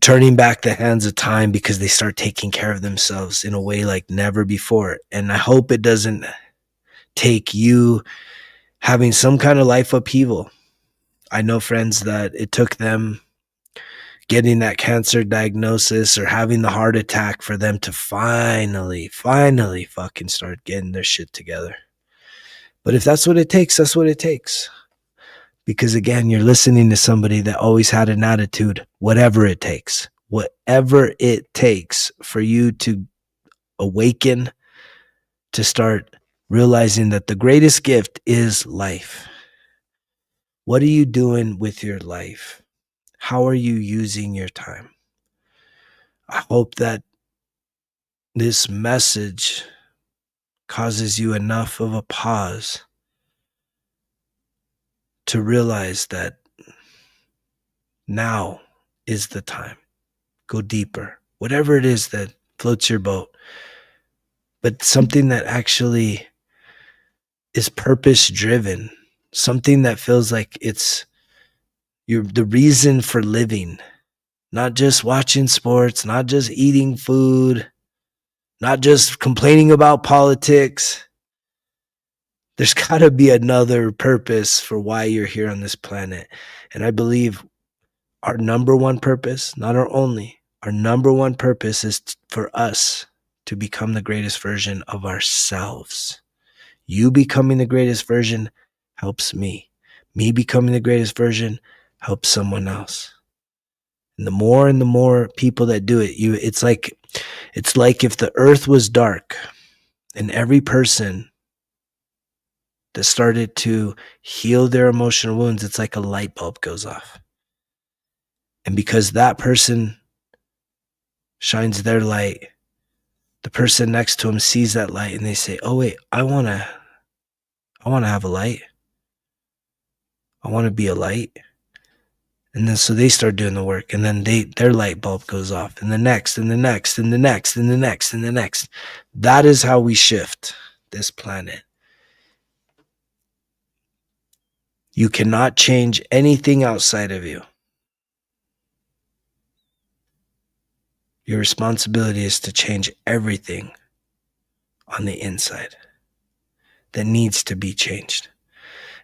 turning back the hands of time because they start taking care of themselves in a way like never before. And I hope it doesn't take you having some kind of life upheaval. I know friends that it took them getting that cancer diagnosis or having the heart attack for them to finally fucking start getting their shit together. But if that's what it takes, that's what it takes. Because again, you're listening to somebody that always had an attitude, whatever it takes for you to awaken, to start realizing that the greatest gift is life. What are you doing with your life? How are you using your time? I hope that this message causes you enough of a pause to realize that now is the time. Go deeper. Whatever it is that floats your boat, but something that actually is purpose driven, something that feels like it's the reason for living, not just watching sports, not just eating food, not just complaining about politics. There's got to be another purpose for why you're here on this planet. And I believe our number one purpose, not our only, our number one purpose is for us to become the greatest version of ourselves. You becoming the greatest version helps me. Me becoming the greatest version helps someone else. And the more people that do it, it's like if the earth was dark and every person that started to heal their emotional wounds, it's like a light bulb goes off. And because that person shines their light, the person next to them sees that light and they say, oh wait, I want to have a light. I want to be a light. And then so they start doing the work, and then their light bulb goes off, and the next, and the next, and the next, and the next, and the next. That is how we shift this planet. You cannot change anything outside of you. Your responsibility is to change everything on the inside that needs to be changed.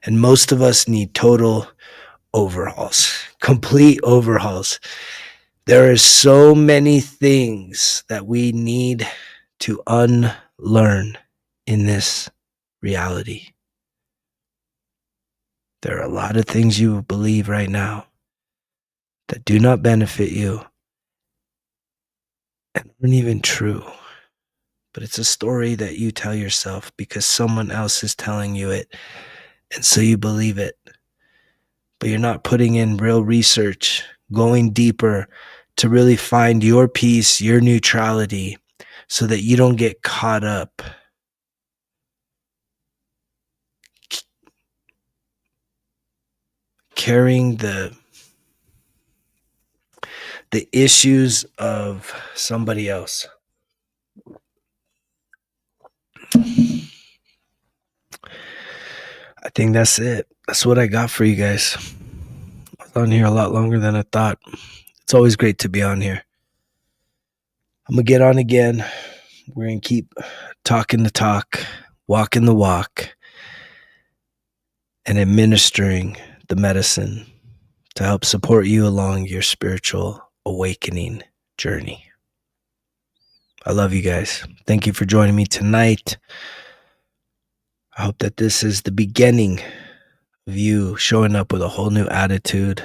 And most of us need total overhauls, complete overhauls. There are so many things that we need to unlearn in this reality. There are a lot of things you believe right now that do not benefit you and aren't even true. But it's a story that you tell yourself because someone else is telling you it, and so you believe it. But you're not putting in real research, going deeper to really find your peace, your neutrality, so that you don't get caught up carrying the issues of somebody else. I think that's it. That's what I got for you guys. I was on here a lot longer than I thought. It's always great to be on here. I'm going to get on again. We're going to keep talking the talk, walking the walk, and administering the medicine to help support you along your spiritual awakening journey. I love you guys. Thank you for joining me tonight. I hope that this is the beginning of you showing up with a whole new attitude,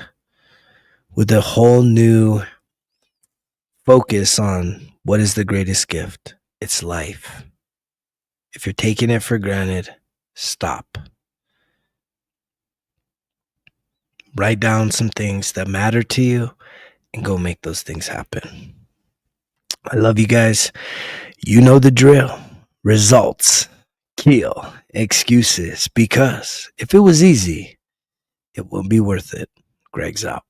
with a whole new focus on what is the greatest gift. It's life. If you're taking it for granted, stop. Write down some things that matter to you and go make those things happen. I love you guys. You know the drill. Results kill excuses, because if it was easy, it wouldn't be worth it. Greg's out.